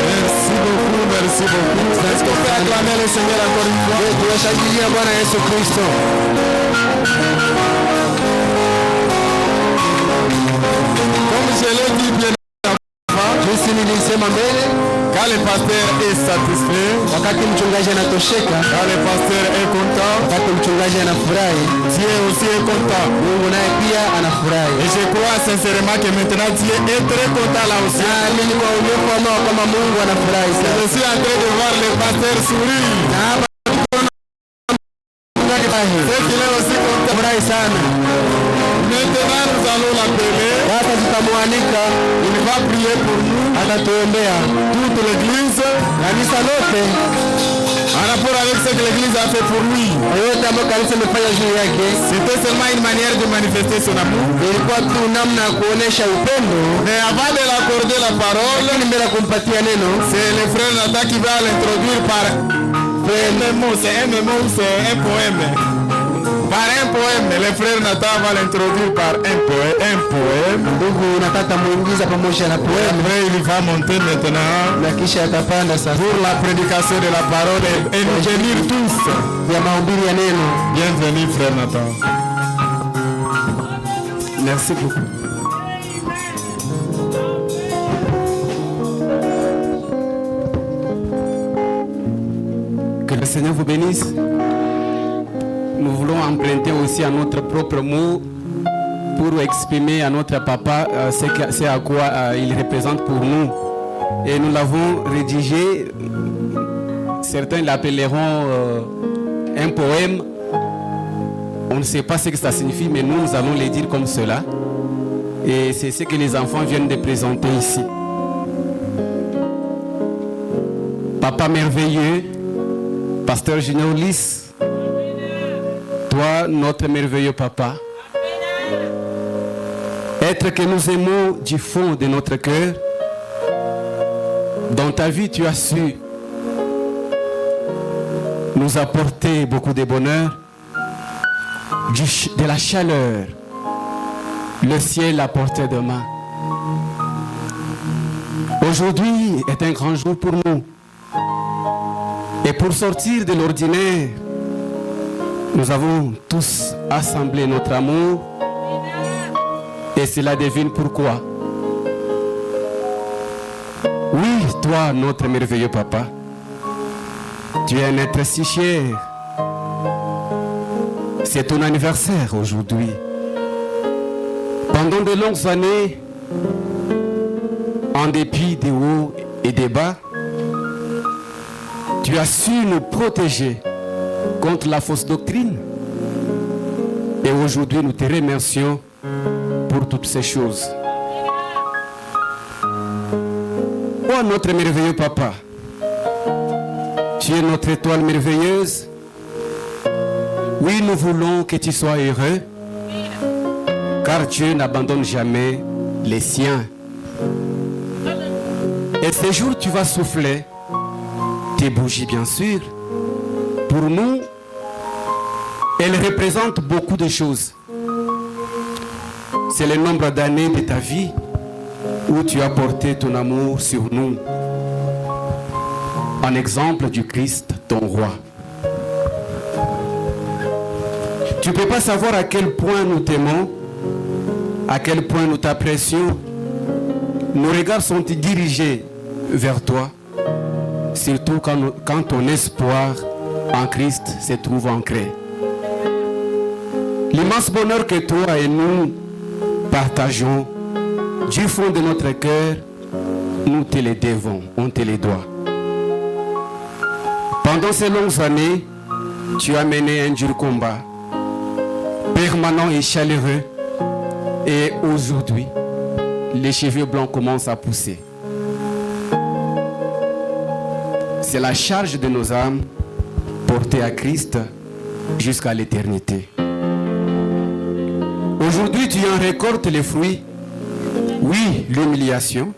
Merci beaucoup, merci beaucoup. Est-ce qu'on peut acclamer le Seigneur encore une fois? Tunashangilia Bwana Yesu Kristo. Je l'ai dit bien avant, jinsi nilisema mbele, quand le pasteur est satisfait, wakati mchungaji anatosheka, quand le pasteur est content, wakati mchungaji anafurahi, Dieu aussi est content. Mungu naye pia anafurahi. Et je crois sincèrement que maintenant Dieu est très content là aussi. Naamini kwa unyofu wa moyo kama Mungu anafurahi sana. Je suis en train de voir le pasteur sourire. C'est qu'il est aussi content. Furahi sana. Maintenant nous allons l'appeler. Sasa tutamwalika, il va prier pour nous. Atatuombea toute l'église, kanisa lote, en rapport avec ce que l'église a fait pour lui. Yote ambayo kanisa imefanya juu yake. C'était seulement une manière de manifester son amour. Ilikuwa tu namna ya kuonesha upendo. Mais avant de l'accorder la parole, lakini mbele kumpatia neno, c'est le frère Nathan qui va l'introduire par un mot, c'est un mot, c'est un poème. Par un poème, le frère Nathan va l'introduire par un poème. Ndugu nataka muingiza pamoja na poème. Après il va monter maintenant na kisha atapanda sasa pour la prédication de la parole et nous bénir tous. Ya mahubiri ya neno. Bienvenue frère Nathan. Merci beaucoup. Que le Seigneur vous bénisse. Nous voulons emprunter aussi à notre propre mot pour exprimer à notre papa ce à quoi il représente pour nous. Et nous l'avons rédigé, certains l'appelleront un poème. On ne sait pas ce que ça signifie, mais nous allons le dire comme cela. Et c'est ce que les enfants viennent de présenter ici. Papa merveilleux, Pasteur Junior Lys, toi, notre merveilleux papa, être que nous aimons du fond de notre cœur, dans ta vie tu as su nous apporter beaucoup de bonheur, de la chaleur, le ciel à portée de main. Aujourd'hui est un grand jour pour nous. Et pour sortir de l'ordinaire, nous avons tous assemblé notre amour et cela devine pourquoi. Oui, toi, notre merveilleux papa, tu es un être si cher. C'est ton anniversaire aujourd'hui. Pendant de longues années, en dépit des hauts et des bas, tu as su nous protéger contre la fausse doctrine. Et aujourd'hui, nous te remercions pour toutes ces choses. Oh, notre merveilleux papa, tu es notre étoile merveilleuse. Oui, nous voulons que tu sois heureux, car Dieu n'abandonne jamais les siens. Et ce jour, tu vas souffler tes bougies, bien sûr. Pour nous, elles représentent beaucoup de choses. C'est le nombre d'années de ta vie où tu as porté ton amour sur nous. en exemple du Christ, ton roi. Tu ne peux pas savoir à quel point nous t'aimons, à quel point nous t'apprécions. Nos regards sont dirigés vers toi, surtout quand ton espoir en Christ se trouve ancré. L'immense bonheur que toi et nous partageons du fond de notre cœur, nous te le devons, on te le doit. Pendant ces longues années, tu as mené un dur combat, permanent et chaleureux, et aujourd'hui, les cheveux blancs commencent à pousser. C'est la charge de nos âmes portée à Christ jusqu'à l'éternité. Aujourd'hui, tu en récoltes les fruits. Oui, l'humiliation,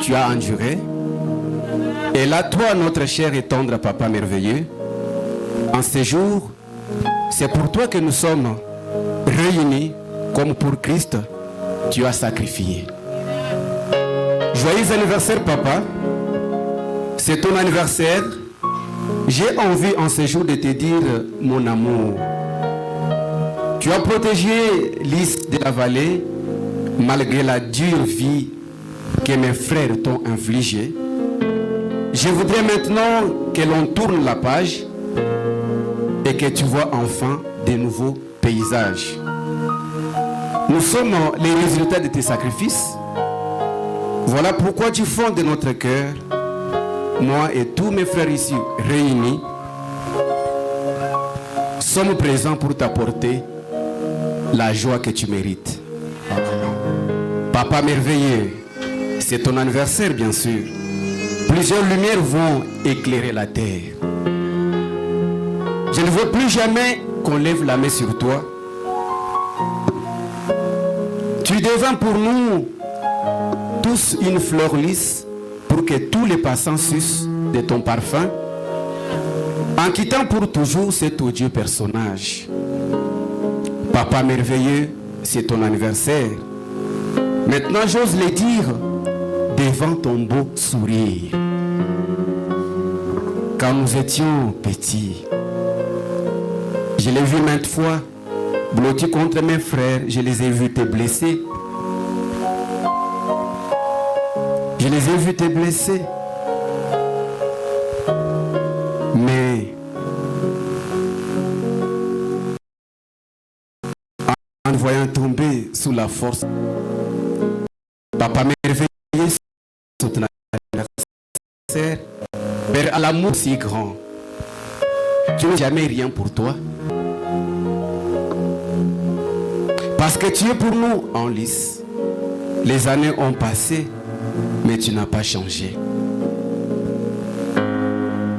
tu as enduré. Et là, toi, notre cher et tendre papa merveilleux, en ces jours, c'est pour toi que nous sommes réunis comme pour Christ, tu as sacrifié. Joyeux anniversaire, papa. C'est ton anniversaire. J'ai envie en ce jour de te dire mon amour. Tu as protégé Lys de la vallée malgré la dure vie que mes frères t'ont infligée. Je voudrais maintenant que l'on tourne la page et que tu vois enfin de nouveaux paysages. Nous sommes les résultats de tes sacrifices. Voilà pourquoi du fond de notre cœur, moi et tous mes frères ici réunis, sommes présents pour t'apporter la joie que tu mérites. Papa merveilleux, c'est ton anniversaire bien sûr. Plusieurs lumières vont éclairer la terre. Je ne veux plus jamais qu'on lève la main sur toi. Tu devins pour nous tous une fleur lisse pour que tous les passants sucent de ton parfum en quittant pour toujours cet odieux personnage. Papa merveilleux, c'est ton anniversaire. Maintenant, j'ose le dire devant ton beau sourire. Quand nous étions petits, je l'ai vu maintes fois, blotti contre mes frères, je les ai vus te blesser. Je les ai vus te blesser. Mais en voyant tomber sous la force, Papa merveilleux, c'est ton anniversaire, Père à l'amour si grand. Tu n'as jamais rien pour toi. Parce que tu es pour nous en lice. Les années ont passé, mais tu n'as pas changé.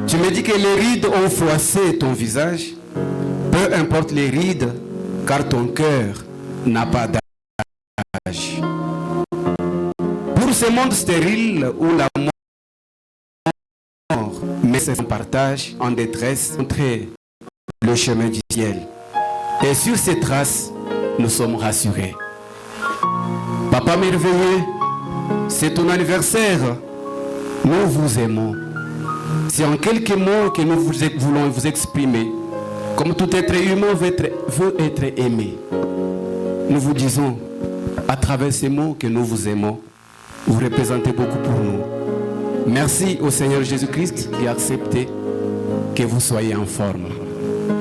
Tu me dis que les rides ont froissé ton visage. Peu importe les rides, car ton cœur n'a pas d'âge. Pour ce monde stérile où la mort met son partage en détresse, montrer le chemin du ciel. Et sur ces traces, nous sommes rassurés. Papa merveilleux, c'est ton anniversaire. Nous vous aimons. C'est en quelques mots que nous voulons vous exprimer. Comme tout être humain veut être aimé. Nous vous disons, à travers ces mots, que nous vous aimons. Vous représentez beaucoup pour nous. Merci au Seigneur Jésus-Christ qui a accepté que vous soyez en forme.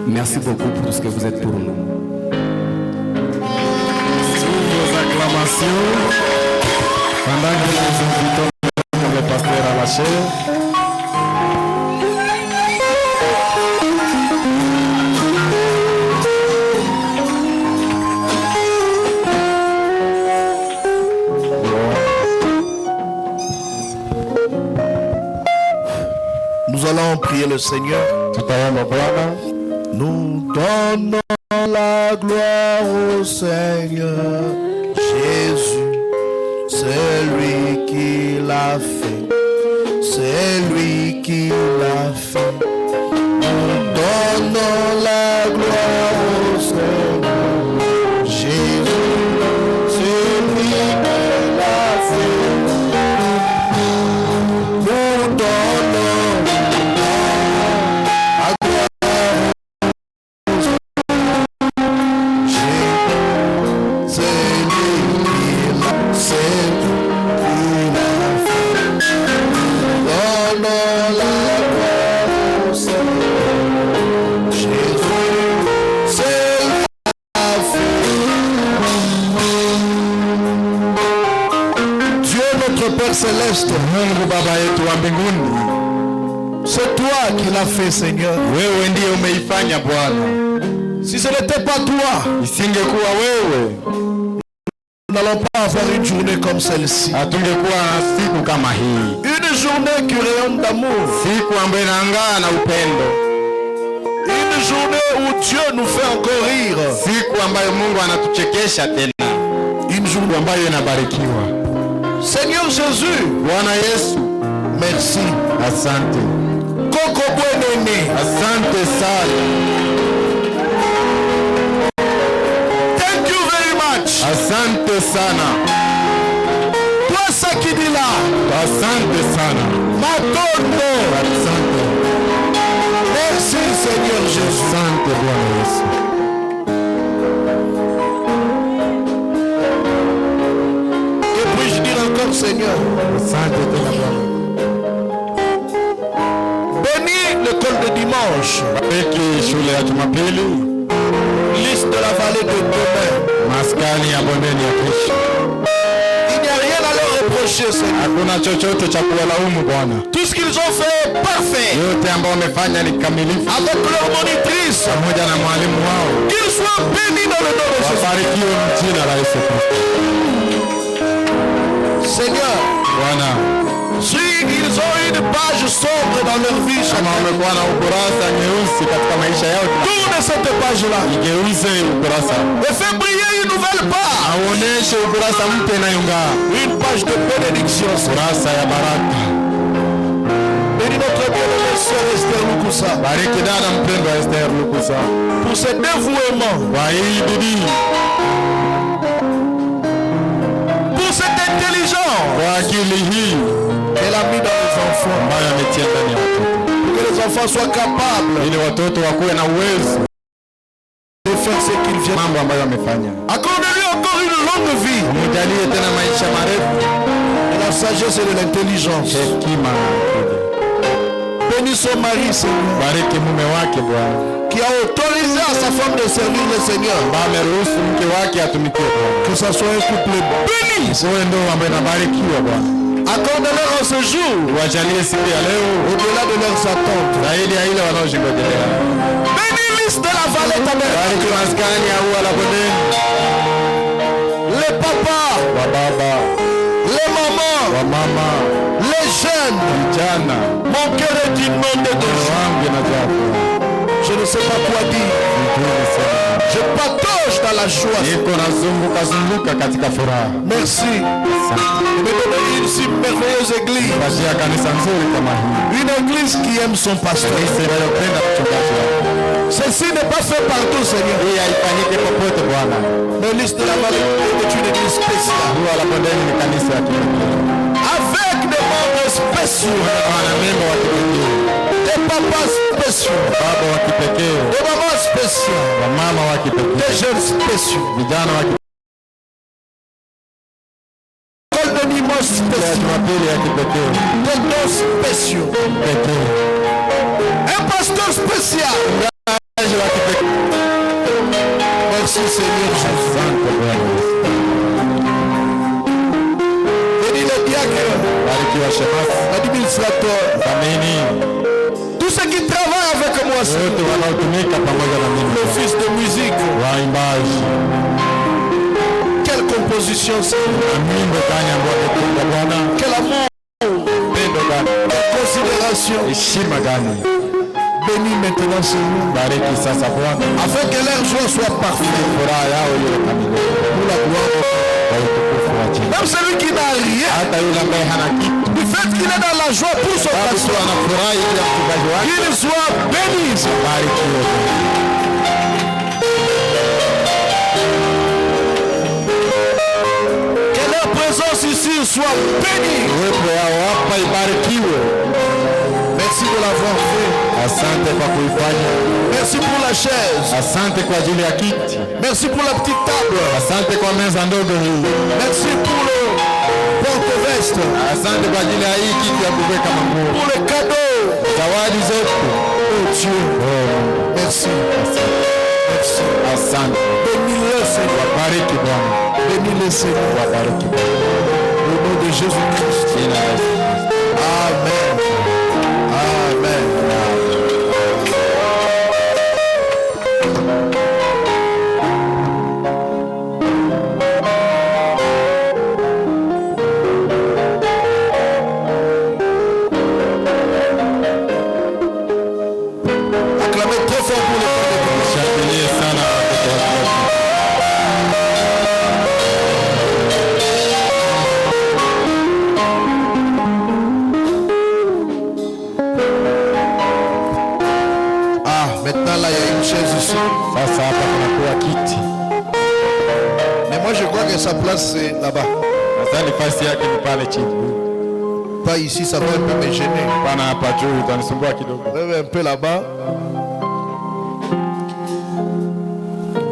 Merci beaucoup pour tout ce que vous êtes pour nous. Sous vos acclamations, pendant que nous invitons le pasteur à la chair, nous allons prier le Seigneur. Nous donnons la gloire au Seigneur Jésus. C'est lui qui l'a fait. C'est lui qui l'a fait. Nous donnons la gloire au Seigneur Jésus. C'est lui qui l'a fait. Nous donnons céleste. Mungu Baba yetu wa mbinguni, c'est toi qui l'as fait, Seigneur. Wewe ndiye umeifanya Bwana. Si ce n'était pas toi, isingekuwa wewe, nous n'allons pas avoir une journée comme celle-ci. Hatungekuwa na siku kama hii. Une journée qui rayonne d'amour. Siku ambayo inaangaa na upendo. Une journée où Dieu nous fait encore rire. Siku ambayo Mungu anatuchekesha tena. Une journée ambayo inabarikiwa. Seigneur Jésus, Bwana Yesu, merci. Asante. Koko Bwenene. Asante sana. Thank you very much. Asante sana. Toi Sakidila. Asante sana. Matondo. Asante. Merci Seigneur Jésus. Asante Bwana Yesu. Que puis-je dire encore, Seigneur? Asante tena Bwana. Bénis l'école de dimanche. Bariki shule ya Jumapili. Liste de la vallée de demain. Maskani ya bondeni ya kesho. Il n'y a rien à leur reprocher, Seigneur. Hakuna chochote cha kuwalaumu Bwana. Tout ce qu'ils ont fait est parfait. Yote ambao wamefanya ni kamilifu. Avec leur monitrice. Pamoja na mwalimu wao. Qu'ils soient bénis dans le nom de Jésus. Wabarikiwe jina la Yesu Kristo. Seigneur. Bwana. Si ils ont une page sombre dans leur vie, kama wamekuwa na ukurasa nyeusi katika maisha yao, tourne cette page-là. Igeuze ukurasa. Et fais briller une nouvelle page. Aoneshe ukurasa mpya inayong'aa. Une page de bénédiction. Ukurasa ya baraka. Bénis notre bien-aimée sœur Esther Lukusa. Bariki dada mpendwa Esther Lukusa. Pour ce dévouement. Kwa hii bidii. Pour cette intelligence. Kwa akili hii. Elle a mis dans les enfants. Ambayo ametia ndani ya watoto. Pour que les enfants soient capables. Ili watoto wakuwe na uwezo de faire ce qu'ils viennent. Mambo ambayo wamefanya. Accorde-lui encore une longue vie. Mjalie tena maisha marefu. De la sagesse et de l'intelligence. Hekima. Bénis son mari, Seigneur. Bariki mume wake Bwana. Qui a autorisé à sa femme de servir le Seigneur. Ameruhusu mke wake atumikie Bwana. Que ça soit un couple béni. Uwe ndoa ambayo inabarikiwa Bwana. Accorde-leur en ce jour. Wajalie siku ya leo. Au-delà de leurs attentes. Zaidi ya ile wanaozingojelea. Bénis liste de la vallée ta mère. Bariki maskani ya ua la bondeni. Les papas. Wa baba. Les mamans. Wa mama. Les jeunes. Vijana. Mon cœur est inondé de joie. Je ne sais pas quoi dire. Je patauge dans la joie. Niko nazunguka zunguka katika furaha. Merci. De me donner une si merveilleuse église. Bashia kanisa nzuri kama hii. Une église qui aime son pasteur. Inayopenda mchungaji wake. Ceci n'est pas fait partout, Seigneur. Hii haifanyike popote Bwana. Mais liste de la vallée est une église spéciale. Ua la bondeni ni kanisa ya kipekee. Avec des membres spéciaux. Wanamemba wa kipekee. Des papas spéciaux. Baba wa kipekee. Des mamans spéciaux. Wamama wa kipekee. Des jeunes spéciaux. Vijana wa kipekee. École de dimanche spéciaux. Jumapili ya kipekee. Des dons spéciaux. Pekee. Un pasteur spécial. Wa kipekee. Merci Seigneur Jésus. Asante Bwana. Bénis le diacre. Bariki wa shemasi. L'administrateur. Zamini. Tous ceux qui travaillent avec moi. Wote wanaotumika pamoja na mimi. L'office de musique. Waimbaji. Quelle composition c'est. Nyimbo gani ambayo ametunga Bwana? Quel amour. Pendo gani? Quelle considération. Heshima gani? Bénis maintenant Seigneur. Bariki sasa Bwana. Afin que leur joie soit parfaite. Furaha yao iwe kamilifu. Pour la gloire. Kwa utukufu wa jina. Même celui qui n'a rien. Hata yule ambaye hana kitu. Du fait qu'il est dans la joie pour son pasteur. Anafurahi ili mchungaji wake. Qu'il soit béni. Barikiwe. Que leur présence ici soit bénie. Uwepo yao hapa ibarikiwe. Merci de l'avoir fait. Asante kwa kuifanya. Merci pour la chaise. Asante kwa ajili ya kiti. Merci pour la petite table. Asante kwa meza ndogo hii. Merci pour le porte-veste. Asante kwa ajili ya hii kiti ya kuweka manguo. Pour les cadeaux. Zawadi zetu. Oh Dieu. Merci. Merci. Asante. Bénis-le Seigneur. Wabariki Bwana. Bénis-le Seigneur. Wabariki Bwana. Au nom de Jésus-Christ. Amen. Amen. Acclamez très fort pour le Père de Mais moi je crois que sa place c'est là-bas. Pas ici, ça va un peu me gêner. Un peu là-bas.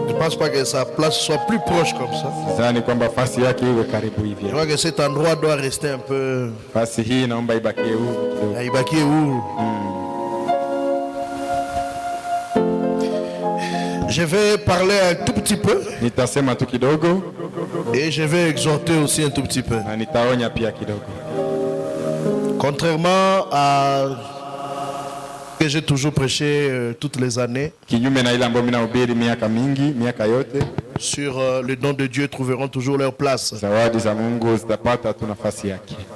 Je ne pense pas que sa place soit plus proche comme ça. Je crois que cet endroit doit rester un peu. Ibakie où? Je vais parler un tout petit peu. Et je vais exhorter aussi un tout petit peu. Contrairement à ce que j'ai toujours prêché toutes les années, sur le don de Dieu trouveront toujours leur place.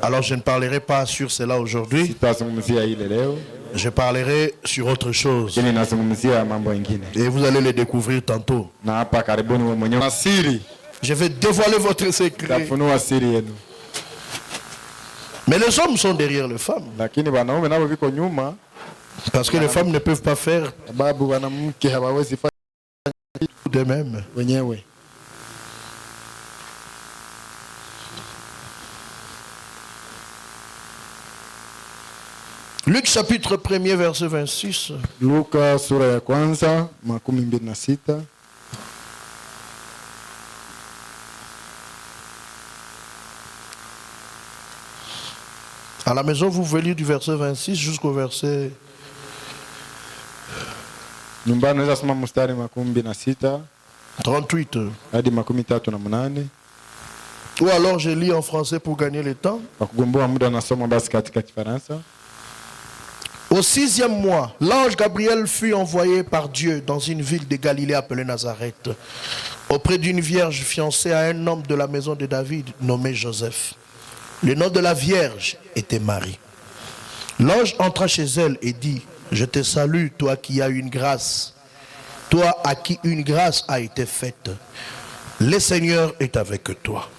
Alors je ne parlerai pas sur cela aujourd'hui. Je parlerai sur autre chose. Et vous allez le découvrir tantôt. Je vais dévoiler votre secret. Mais les hommes sont derrière les femmes. Parce que les femmes ne peuvent pas faire d'eux-mêmes. Luc chapitre 1er verset 26. Luka sura ya kwanza 26. À la maison, vous pouvez lire du verset 26 jusqu'au verset 38. Ou alors je lis en français pour gagner le temps. Au 6e mois, l'ange Gabriel fut envoyé par Dieu dans une ville de Galilée appelée Nazareth, auprès d'une vierge fiancée à un homme de la maison de David nommé Joseph. Le nom de la vierge était Marie. L'ange entra chez elle et dit: Je te salue, toi qui as une grâce, toi à qui une grâce a été faite. Le Seigneur est avec toi.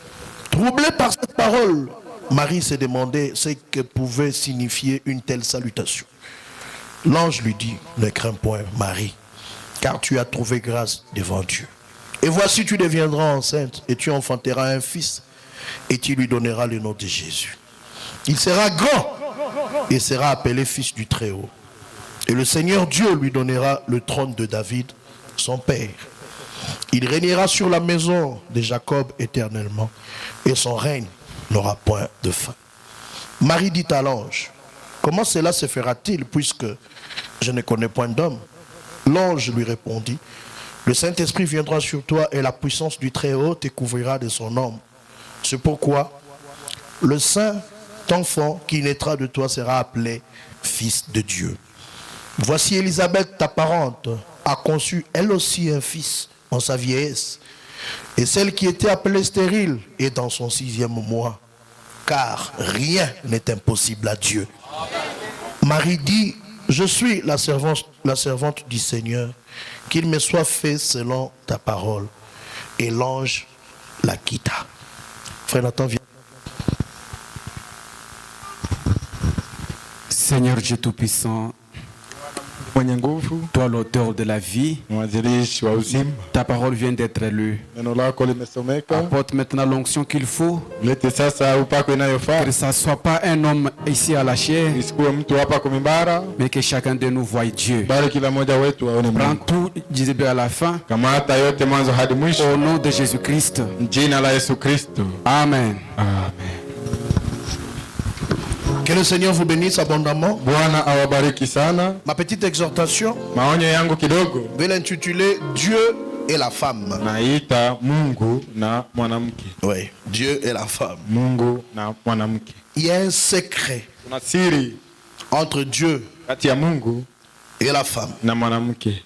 Troublée par cette parole, Marie s'est demandé ce que pouvait signifier une telle salutation. L'ange lui dit: Ne crains point, Marie, car tu as trouvé grâce devant Dieu. Et voici, tu deviendras enceinte et tu enfanteras un fils, et tu lui donneras le nom de Jésus. Il sera grand et sera appelé fils du Très-Haut. Et le Seigneur Dieu lui donnera le trône de David, son père. Il régnera sur la maison de Jacob éternellement, et son règne n'aura point de fin. Marie dit à l'ange: Comment cela se fera-t-il, puisque je ne connais point d'homme? L'ange lui répondit: Le Saint-Esprit viendra sur toi, et la puissance du Très-Haut te couvrira de son ombre. C'est pourquoi le saint enfant qui naîtra de toi sera appelé fils de Dieu. Voici Élisabeth, ta parente, a conçu elle aussi un fils en sa vieillesse. Et celle qui était appelée stérile est dans son 6e mois. Car rien n'est impossible à Dieu. Marie dit: Je suis la servante du Seigneur, qu'il me soit fait selon ta parole. Et l'ange la quitta. Frère Nathan, viens. Seigneur Dieu Tout-Puissant, toi l'auteur de la vie, ta parole vient d'être lue. Apporte maintenant l'onction qu'il faut. Que ça ne soit pas un homme ici à la chair, mais que chacun de nous voie Dieu. Prends tout du début à la fin. Au nom de Jésus-Christ. Amen. Que le Seigneur vous bénisse abondamment. Ma petite exhortation, je vais l'intituler: Dieu et la femme. Naita Mungu na mwanamke. Oui, Dieu et la femme. Mungu na mwanamke. Il y a un secret kuna siri entre Dieu kati ya Mungu et la femme. Na mwanamke.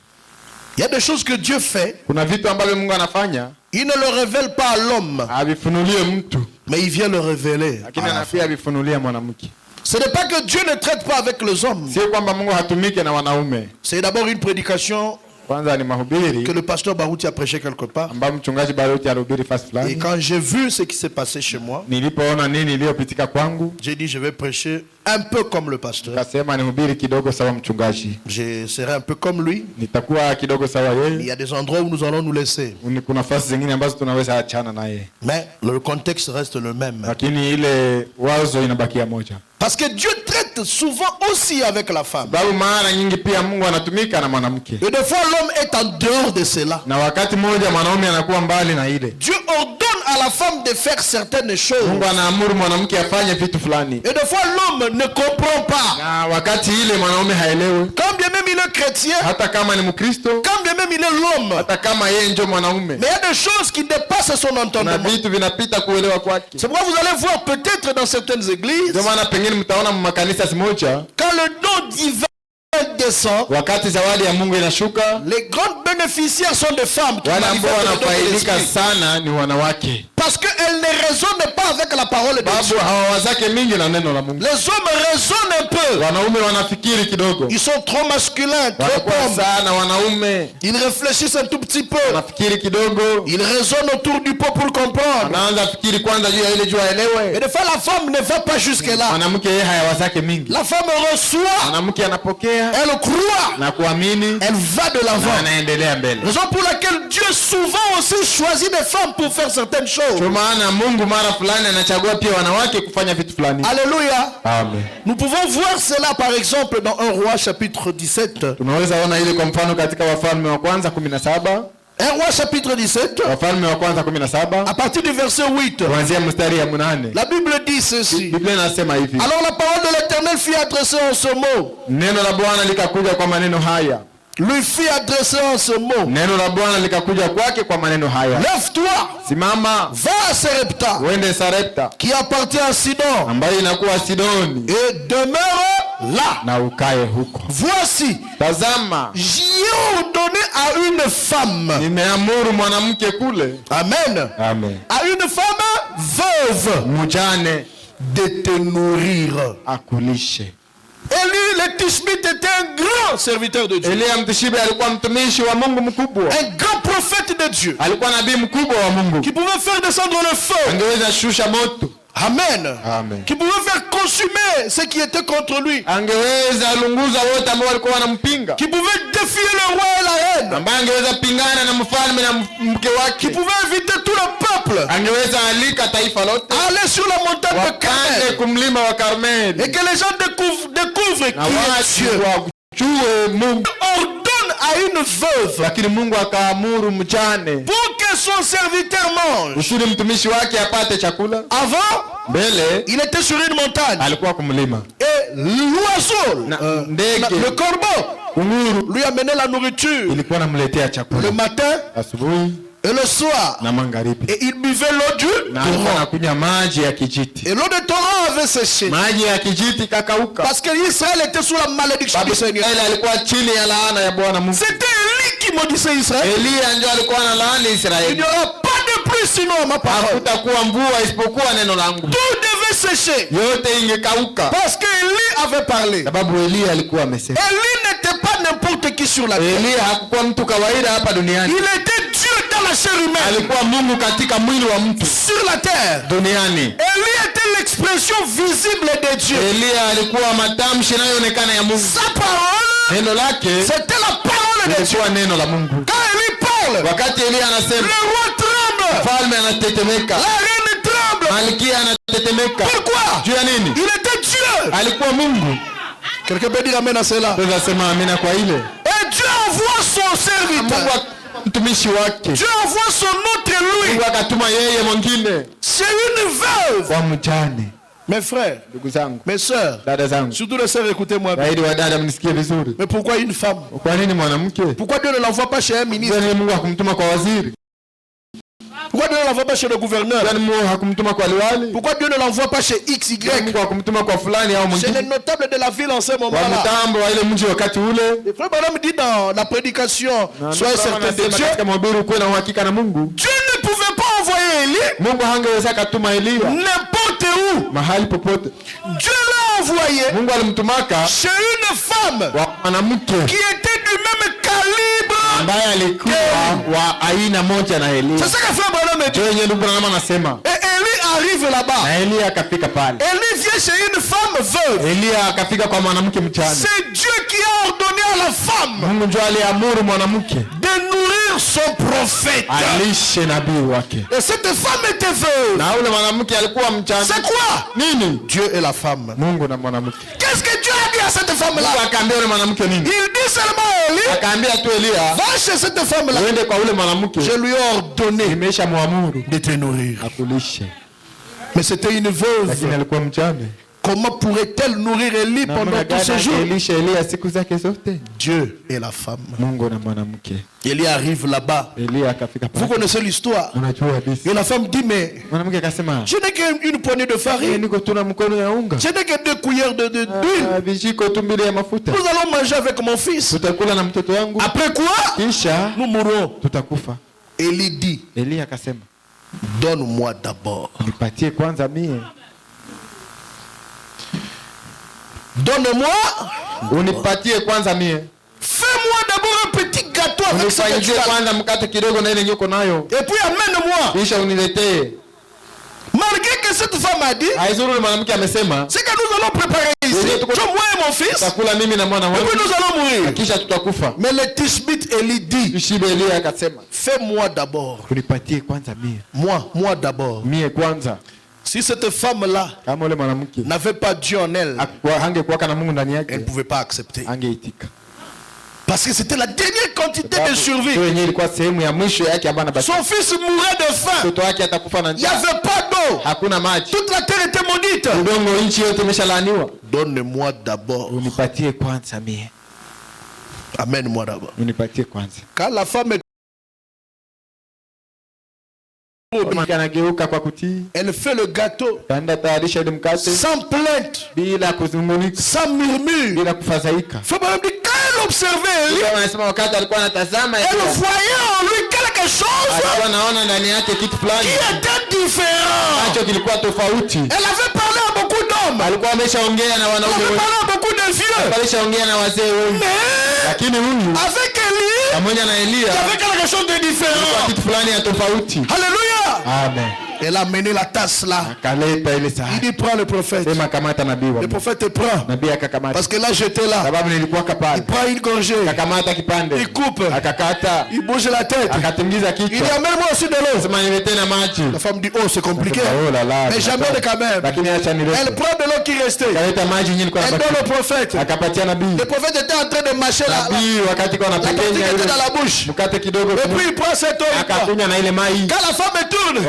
Il y a des choses que Dieu fait. Kuna vitu ambavyo Mungu anafanya. Il ne le révèle pas à l'homme. Avifunulie mtu. Mais il vient le révéler. Lakini anafia avifunulia mwanamke. Ce n'est pas que Dieu ne traite pas avec les hommes. Si kwamba Mungu hatumike na wanaume. C'est d'abord une prédication que le pasteur Barouti a prêché quelque part. Et quand j'ai vu ce qui s'est passé chez moi, j'ai dit je vais prêcher un peu comme le pasteur. Je serai un peu comme lui. Il y a des endroits où nous allons nous laisser. Mais le contexte reste le même. Parce que Dieu traite souvent aussi avec la femme. Et des fois l'homme est en dehors de cela. Dieu ordonne à la femme de faire certaines choses. Et des fois l'homme ne comprend pas. Quand bien même il est chrétien, quand bien même il est l'homme, mais il y a des choses qui dépassent son entendement. C'est pourquoi vous allez voir peut-être dans certaines églises, quand le don divin descend, les grandes bénéficiaires sont des femmes qui parce qu'elles ne raisonnent pas avec la parole de Dieu. Les hommes raisonnent un peu. Ils sont trop masculins, trop pauvres. Ils réfléchissent un tout petit peu. Ils raisonnent autour du pot pour comprendre. Et des fois la femme ne va pas jusque là. La femme reçoit, elle croit, elle va de l'avant. Raison pour laquelle Dieu souvent aussi choisit des femmes pour faire certaines choses. Alléluia. Amen. Nous pouvons voir cela par exemple dans 1 Roi chapitre 17. 1 Roi chapitre 17. À partir du verset 8. La Bible dit ceci. Alors la parole de l'Éternel fut adressée en ce mot. Lui fit adresser en ce mot. Lève-toi. Va à Sarepta. Qui appartient à Sidon. Et demeure là. Voici. J'y ai ordonné à une femme. Amen. À une femme veuve. De te nourrir. Élie le Tishbite était un grand serviteur de Dieu. Un grand prophète de Dieu. Qui pouvait faire descendre le feu. Amen. Qui pouvait faire consumer ce qui était contre lui. Qui pouvait défier le roi et la reine. Qui pouvait inviter tout le peuple à aller sur la montagne de Carmel. Et que les gens découvrent qui est Dieu. Ordonne à une veuve pour que son serviteur mange. Avant, il était sur une montagne. Et l'oiseau, le corbeau, lui amenait la nourriture le matin et le soir. Et il buvait l'eau du torrent. Et l'eau de torrent avait séché. Parce que l'Israël était sous la malédiction du Seigneur. C'était Élie qui maudissait Israël. Il n'y aura pas de pluie sinon ma parole. Tout devait sécher. Parce qu'Élie avait parlé. Élie n'était pas n'importe qui sur la terre. Il était Dieu dans la chair humaine. Sur la terre. Élie était l'expression visible de Dieu. Sa parole, c'était la parole de Dieu. Quand Élie parle, le roi tremble. La reine tremble. Pourquoi? Il était Dieu. Quelqu'un peut dire amen à cela. Et Dieu envoie son serviteur. Dieu envoie son autre lui. C'est une veuve. Mes frères, mes sœurs, surtout les sœurs, écoutez-moi bien. Mais pourquoi une femme? Pourquoi Dieu ne l'envoie pas chez un ministre? Pourquoi Dieu ne l'envoie pas chez le gouverneur? Pourquoi Dieu ne l'envoie pas chez XY? Chez les notables de la ville en ce moment-là. Le frère Branham dit dans la prédication, soyez certains de Dieu. Dieu ne pouvait pas envoyer Élie n'importe où. Dieu l'a envoyé chez une femme qui était du même calibre. C'est ça que frère Branham dit. Et Élie arrive là-bas. Élie vient chez une femme veuve. C'est Dieu qui a ordonné à la femme de nourrir son prophète. Et cette femme était veuve. C'est quoi? Dieu et la femme. Qu'est-ce que Dieu a dit à cette femme-là? Il dit seulement à Élie, va chez cette femme-là. Je lui ai ordonné de te nourrir. Mais c'était une veuve. Comment pourrait-elle nourrir Élie pendant tous ces jours? Dieu et la femme. Élie arrive là-bas. Vous connaissez l'histoire. Et la femme dit, mais je n'ai qu'une poignée de farine. Je n'ai que 2 cuillères d'huile. Nous allons manger avec mon fils. Après quoi, nous mourrons. Élie dit, donne-moi d'abord. Donne-moi. Fais-moi d'abord un petit gâteau avec ça. Et puis amène-moi. Malgré que cette femme a dit, c'est que nous allons préparer ici. Moi et mon fils. Et puis nous allons mourir. Mais le Tishbit Élie dit, fais-moi d'abord. Moi d'abord. Si cette femme-là n'avait pas Dieu en elle, elle ne pouvait pas accepter. Parce que c'était la dernière quantité de survie. Son fils mourait de faim. Il n'y avait pas d'eau. Toute la terre était maudite. Donne-moi d'abord. Amène-moi d'abord. Quand la femme est elle fait le gâteau sans plainte, sans murmure. Faut pas me dire, quand elle observait Élie, elle voyait en lui quelque chose qui était différent. Elle avait parlé à beaucoup d'hommes. Elle avait parlé à beaucoup de vieux. Mais avec Élie, il y avait quelque chose de différent. Alléluia. Amen. Elle a mené la tasse là. Il dit prends le prophète. Le prophète te prend. Parce que là j'étais là. Il prend une gorgée. Il coupe. Il bouge la tête. Il dit amène-moi aussi de l'eau. La femme dit oh c'est compliqué. Mais jamais quand même. Elle prend de l'eau qui restait. Elle donne au prophète. Le prophète était en train de mâcher la partie qui était dans la bouche. Et puis il prend cette eau. Quand la femme tourne,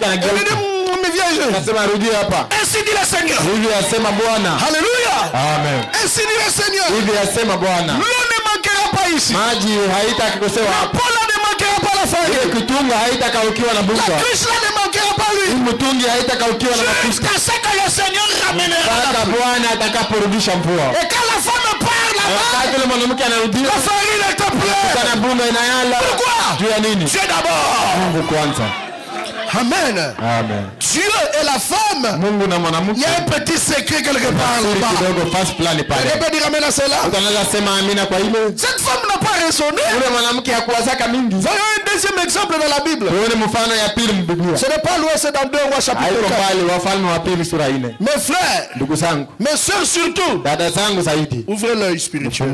elle dit mais viens. Ainsi dit le Seigneur. Alléluia. Amen. Ainsi dit le Seigneur. L'eau ne manquera pas ici. La pola ne manquera pas la farine. La cruche là ne manquera pas lui. Jusqu'à ce que le Seigneur ramènera la pluie. Et quand la femme part là-bas, la farine est pleine. Pourquoi? Dieu d'abord. Amen. Amen. Dieu et la femme. Il y a un petit secret quelque part là-bas. Quelqu'un peut dire amen à cela. Cette femme n'a pas raisonné. Voyons un deuxième exemple dans la Bible. Ce n'est pas loin, c'est dans 2 Rois chapitre 4. Mes frères, mes soeurs surtout, ouvrez l'œil spirituel.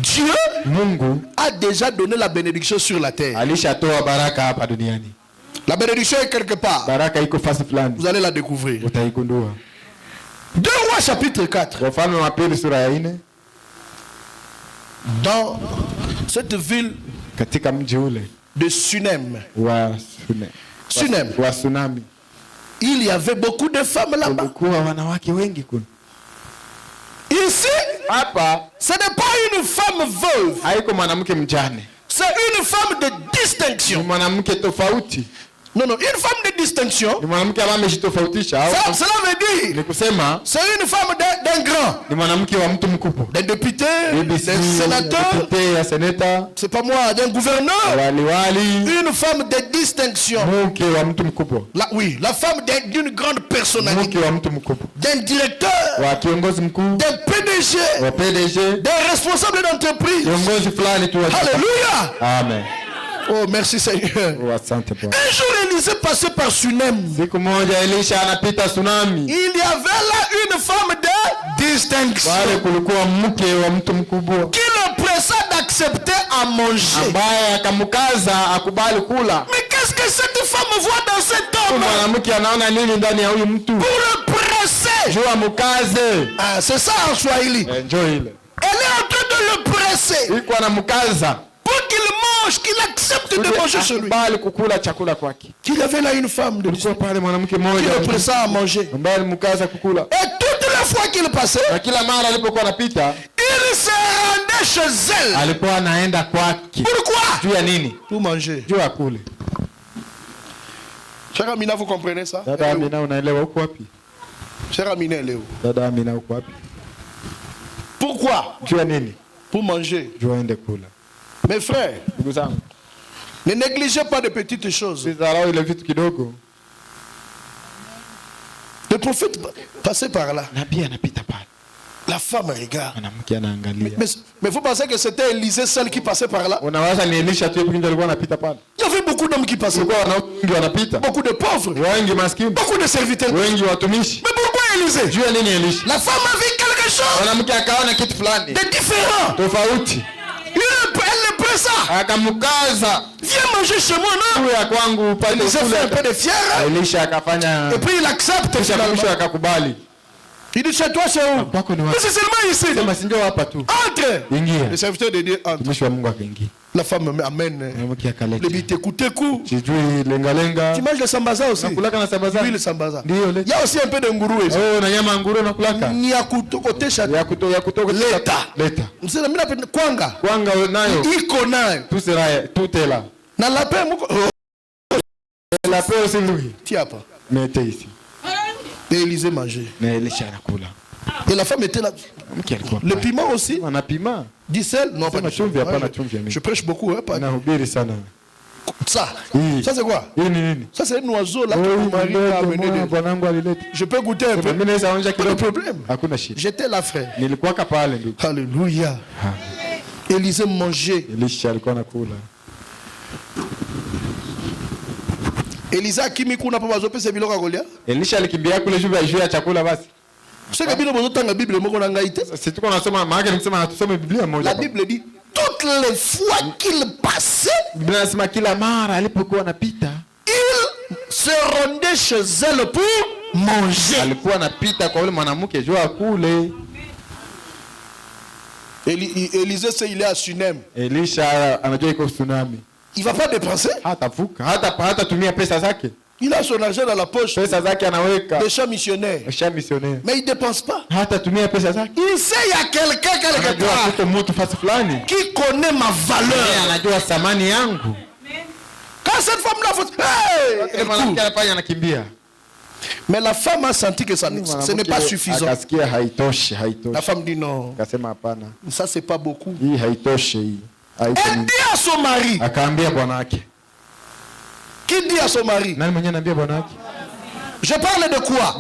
Dieu a déjà donné la bénédiction sur la terre. La bénédiction est quelque part. Vous allez la découvrir. 2 Rois chapitre 4. Dans cette ville de Sunem. Il y avait beaucoup de femmes là-bas. Ici, ce n'est pas une femme veuve. C'est une femme de distinction. Non, une femme de distinction. Cela veut dire c'est une femme d'un grand. D'un député, d'un sénateur. C'est pas moi, d'un gouverneur. Une femme de distinction. La femme d'une grande personnalité. D'un directeur. D'un PDG. D'un responsable d'entreprise. Alléluia. Amen. Oh, merci Seigneur. Un jour, Élisée passait par Sunem. Il y avait là une femme de distinction qui le pressa d'accepter à manger. Mais qu'est-ce que cette femme voit dans cet homme? Pour le presser. Ah, c'est ça en Swahili. Elle est en train de le presser. Pour qu'il mange, qu'il accepte de manger chez lui. Qu'il y avait là une femme de qui le pressa à manger. Et toutes les fois qu'il passait, il se rendait chez elle. Pourquoi? Pour manger. Cher Amina, vous comprenez ça? Cher Amina, elle est où? Pourquoi? Pour manger. Mes frères, ne négligez pas de petites choses. Le prophète passait par là. La femme regarde. Mais vous pensez que c'était Élisée seul qui passait par là? Il y avait beaucoup d'hommes qui passaient. Beaucoup de pauvres. Beaucoup de serviteurs. Mais pourquoi Élisée? La femme a vu quelque chose de différent. Elle le pressa. Viens manger chez moi, non? Il s'est fait un peu de fière. Et puis il accepte. Il dit chez toi c'est où? Mais c'est seulement ici. Entre. Le serviteur de Dieu entre. La femme amène. Le bité écoutez coup. Tu manges le sambaza aussi? Oui, le sambaza. Il y a aussi un peu de ngourou. Nyakuto côté château. L'État. C'est la mine kwanga. Iko nayo. Tout est là. Na la paix la paix aussi lui. Tiens pas. Mettez ici. Et Élisée mangeait. Et la femme était là. Le piment aussi. Du sel. Non, pas du sel. Je prêche beaucoup. Ça c'est quoi? Ça c'est un oiseau là que mon mari a amené. Je peux goûter un peu. Pas de problème. J'étais là, frère. Alléluia. Élisée mangeait. Elisa kimikuna papa zopesa biloko ya kolia. Elisha alikimbia kule juu ya chakula basi. Sasa Biblia bozotanga Biblia moko na ngaite. C'est tout qu'on a somme maana nikisema tusome Biblia moja. La Bible dit toutes les fois qu'il passait, Biblia inasema kila mara alipokuwa anapita, il se rendait chez elle pour manger. Alikuwa anapita kwa yule mwanamke juu akule. Élisée c'est il est à Sunem. Elisha anajua iko tsunami. Il va pas dépenser. Hata tumia pesa zake. Il a son argent dans la poche. Pesa zake anaweka. Des champs missionnaires. Mais il dépense pas. Hata tumia pesa zake. Il sait il y a quelqu'un quelque part qui connaît ma valeur. Anajua thamani yangu. Quand cette femme là mais la femme a senti que ça ce n'est pas suffisant. La femme dit non. Ça c'est pas beaucoup. Elle dit à son mari. Qui dit à son mari? Je parle de quoi?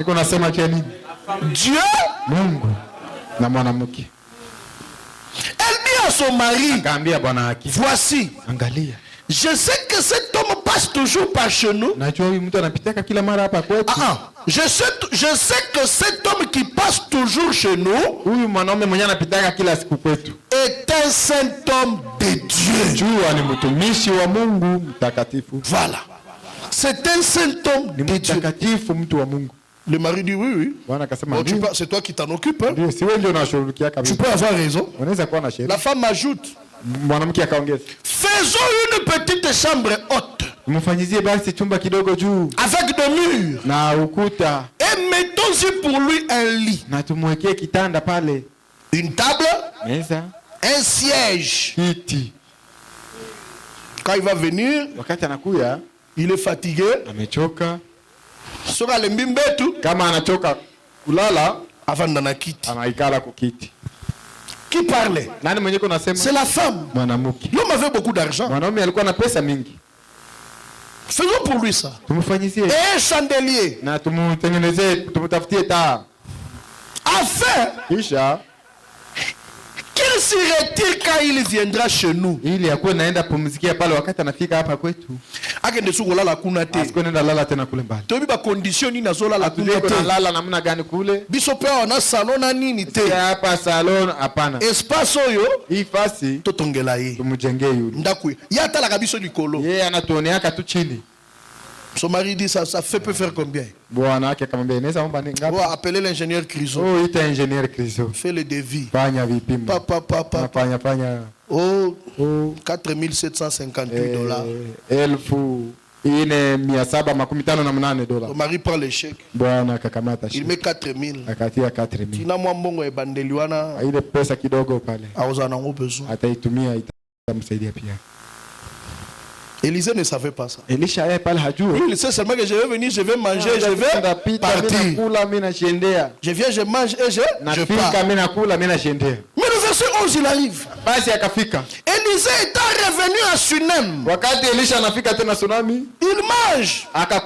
Dieu. Elle dit à son mari. Voici. Je sais que cet homme passe toujours par chez nous. Je sais que cet homme qui passe toujours chez nous est un saint homme de Dieu. Voilà. C'est un saint homme de Dieu. Le mari dit oui. Bon, c'est toi qui t'en occupes. Hein? Tu peux avoir raison. La femme ajoute. Faisons une petite chambre haute. Mfanyizie basi chumba kidogo juu. Avec des murs. Na ukuta. Et mettons-y pour lui un lit. Na tumwekee kitanda pale. Une table. Meza. Un siège. Kiti. Quand il va venir, wakati anakuya, il est fatigué. Amechoka. Soka lembimbetu. Kama anachoka kulala, avanda na kiti. Anaikala kwa kiti. Qui parlait? Nani mwenye kuna sema? C'est la femme. Mwanamke. L'homme avait beaucoup d'argent. Mwanaume alikuwa na pesa mingi. Faisons pour lui ça. Tumfanyizie. Et un chandelier. Na tumutengenezee, tumutafutie taa. Afin. Kisha. Qu'il s'y retire quand il viendra chez nous. Ili akuwe naenda pumzikia pale wakati anafika hapa kwetu. Akende suko lala kuna te. Asiko nenda lala tena kule mbali. Tobi ba condition ni nazola la kuna te. Lala namna gani kule? Biso pe ona salon na nini te. Hapa salon hapana. Espace oyo hii fasi totongela ye. Tumujengee yule. Ndaku. Yata la kabiso nikolo. Yeye anatuoneaka tu chini. Son mari dit ça peut faire combien? Bwana yake akamwambia inaweza omba ngapi? On va appeler l'ingénieur Criso. Oh, ita ingénieur Criso. Fais le devis. Fanya vipimo. Papa. Fanya. Oh, $4,758. Elfu ine 758 dola. Son mari prend le chèque. Bwana akakamata. Il met 4,000. Akatia 4,000. Tina mwambongo ebandeliwana. Ile pesa kidogo pale. Auza na ngo besoin. Ataitumia itamsaidia pia. Élisée ne savait pas ça. Elisha yeye pale hajui. Il sait seulement que je vais venir, je vais manger, je vais partir. Je viens, je mange et je pars. Mais le verset 11 il arrive. Élisée étant revenu à Sunem. Il mange. Après,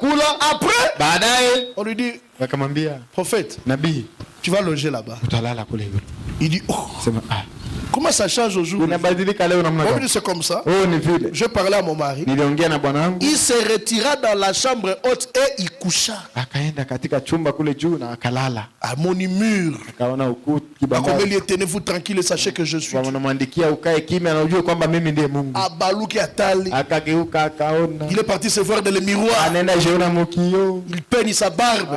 on lui dit, prophète, tu vas loger là-bas. Il dit, oh. Comment ça change aujourd'hui? C'est comme ça. Je parlais à mon mari. Il se retira dans la chambre haute et il coucha. À mon mur. Tenez-vous tranquille et sachez que je suis. Il est parti se voir dans le miroir. Il peigne sa barbe.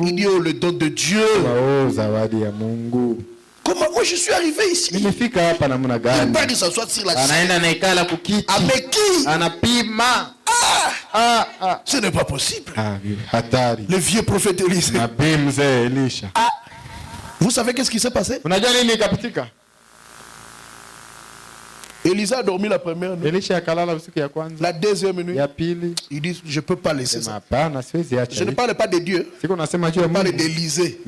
Il dit, oh, le don de Dieu. Comment moi je suis arrivé ici? Il part de s'asseoir sur la chaise. Avec qui? Ce n'est pas possible. Le vieux prophète Élisée. Vous savez qu'est-ce qui s'est passé? Élisée a dormi la première nuit. La deuxième nuit, il dit, je ne peux pas laisser ça. Je ne parle pas de Dieu. Je parle d'Élisée.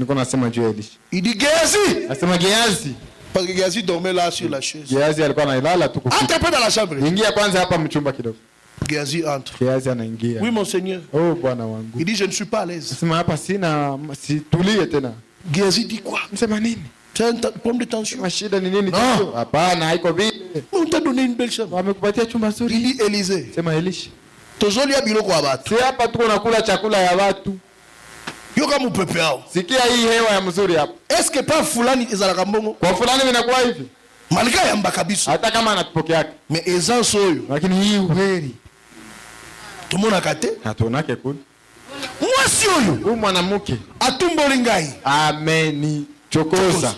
Il dit, Géasi. Parce que Géasi dormait là sur la chaise. Entre un peu dans la chambre. Géasi entre. Oui, mon Seigneur. Il dit, je ne suis pas à l'aise. Géasi dit quoi? C'est un problème de tension. Non. On t'a donné une belle chambre. Il dit Élisée. Tozolia biloko ya watu. Yoka mupepe hao. Sikia hii hewa ya mzuri hapa. Est-ce que pas fulani ezalaka mbongo? Kwa fulani vinakuwa hivi. Malika yamba kabisa. Hata kama anatupokea. Mais ezanso oyo. Lakini hii uheri. Tumona kate? Hatuonake kule. Mwasi oyo. Huyu mwanamke. Atumboli ngai. Ameni chokoza.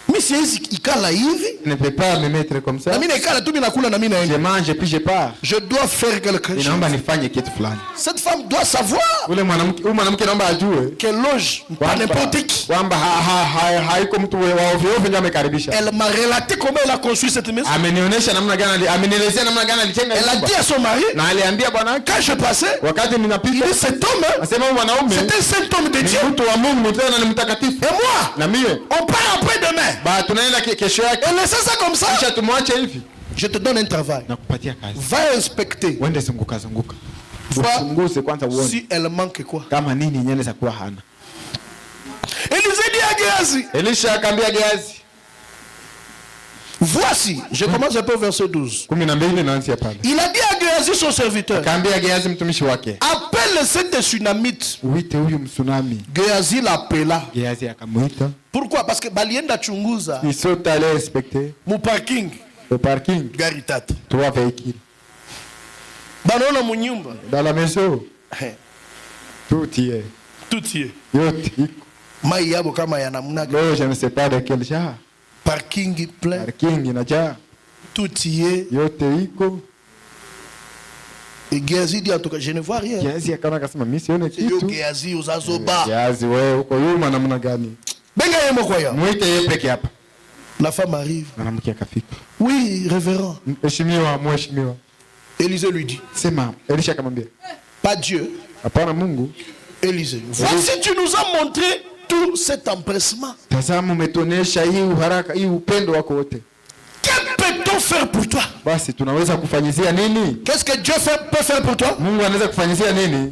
Mais si ikala hivi, ne peut pas me mettre comme ça. Na mimi ikala tu mimi nakula na mimi naenda. Je mange puis je pars. Je dois faire quelque chose. Inaomba nifanye kitu fulani. Cette femme doit savoir. Ule mwanamke naomba ajue. Qu'elle loge pas n'importe qui. Kwamba haiko mtu wa ovyo ovyo ndio amekaribisha. Elle m'a relaté comment elle a construit cette maison. Amenionyesha namna gani, amenielezea namna gani alijenga. Elle a dit à son mari. Na aliambia bwana wake. Quand je passais. Wakati ninapita. Cet homme. Asema mwanaume. C'est un saint homme de Dieu. Mtu wa Mungu tena ni mtakatifu. Et moi. Na mimi. On part après demain. Ba tunaenda kesho yake. Elle laisse ça comme ça. Kisha tumwache hivi. Je te donne un travail. Nakupatia kazi. Va inspecter. Wende zunguka. Uchunguze kwanza uone. Si elle manque quoi? Kama nini nyene za kuwa hana. Élisée dit à Géasi. Elisha akamwambia Géasi. Voici, je commence un peu au verset 12. Il a dit à Géasi son serviteur. Appelle cette tsunamite. Géasi l'appela. Pourquoi? Parce que Balienda Chunguza. Ils sont allés inspecter. Mon parking. Le parking. Garitat. 3 véhicules. Banona munyumba. Dans la maison. Tout y est. Tout y est. Non, je ne sais pas de quel genre. Parking plein. Parking inaja. Tout y est. Yote iko. Et Géasi dit en tout cas, je ne vois rien. Géasi akaona akasema mimi sione kitu. Géasi uzazoba. Géasi wewe uko yuma namna gani? Benga yeye moko ya. Muite yeye peke hapa. La femme arrive. Mwanamke akafika. Oui, révérend. Mheshimiwa. Élisée lui dit. Sema, Elisha akamwambia. Pas Dieu. Hapana Mungu. Élisée. Voici tu nous as montré tout cet empressement. Tazama umetuonesha hii uharaka, hii upendo wako wote. Que peut-on faire pour toi? Basi tunaweza kufanyizia nini? Qu'est-ce que Dieu peut faire pour toi? Mungu anaweza kufanyizia nini?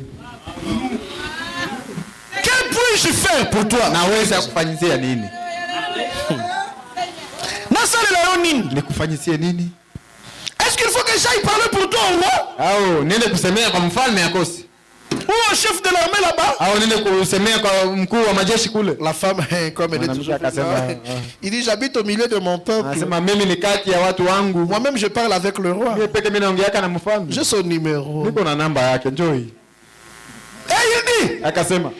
Que puis-je faire pour toi? Naweza kufanyizia nini? Nikufanyizie nini? Est-ce qu'il faut que j'aille parler pour toi au roi? Au nende kusemea kwa mfalme akosi? Ou au chef de l'armée là-bas? Au nende kusemea kwa mkuu wa majeshi kule? La femme comme elle est toujours il dit j'habite au milieu de mon peuple. Anasema mimi ni kati ya watu wangu. Moi-même je parle avec le roi. Mimi peke mimi naongea na mfalme. J'ai son numéro. Niko na namba yake, njoo hii. Il dit akasema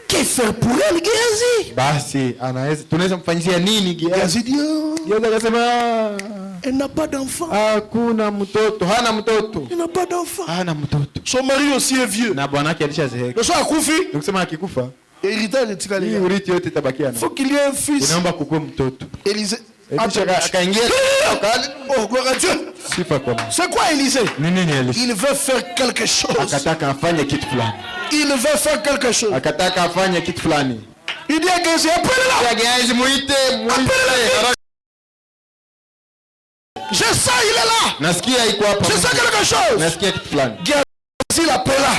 que faire pour elle Géasi? Basi anaweza tunaweza mfanyizia nini Géasi? Géasi akasema elle n'a pas d'enfant. Hakuna mtoto, hana mtoto. Elle n'a pas d'enfant. Hana mtoto. Son mari aussi est vieux. Na bwanake alishazeeka. Sasa akufi? Nikusema akikufa. Héritage etikali. Hii urithi yote tabakia na. Faut qu'il y ait un fils. Inaomba kukua mtoto. Élisée akaingia. Oh gloire à Dieu. Sifa kwa. C'est quoi Élisée? Nini Élisée? Il veut faire quelque chose. Akataka afanye kitu fulani. Il veut faire quelque chose. Akataka afanye kitu fulani. Il dit à Géasi, appelle-la. Géasi muite. Je sens il est là. Nasikia iko hapa. Je sens quelque chose. Nasikia kitu fulani. Géasi l'appela.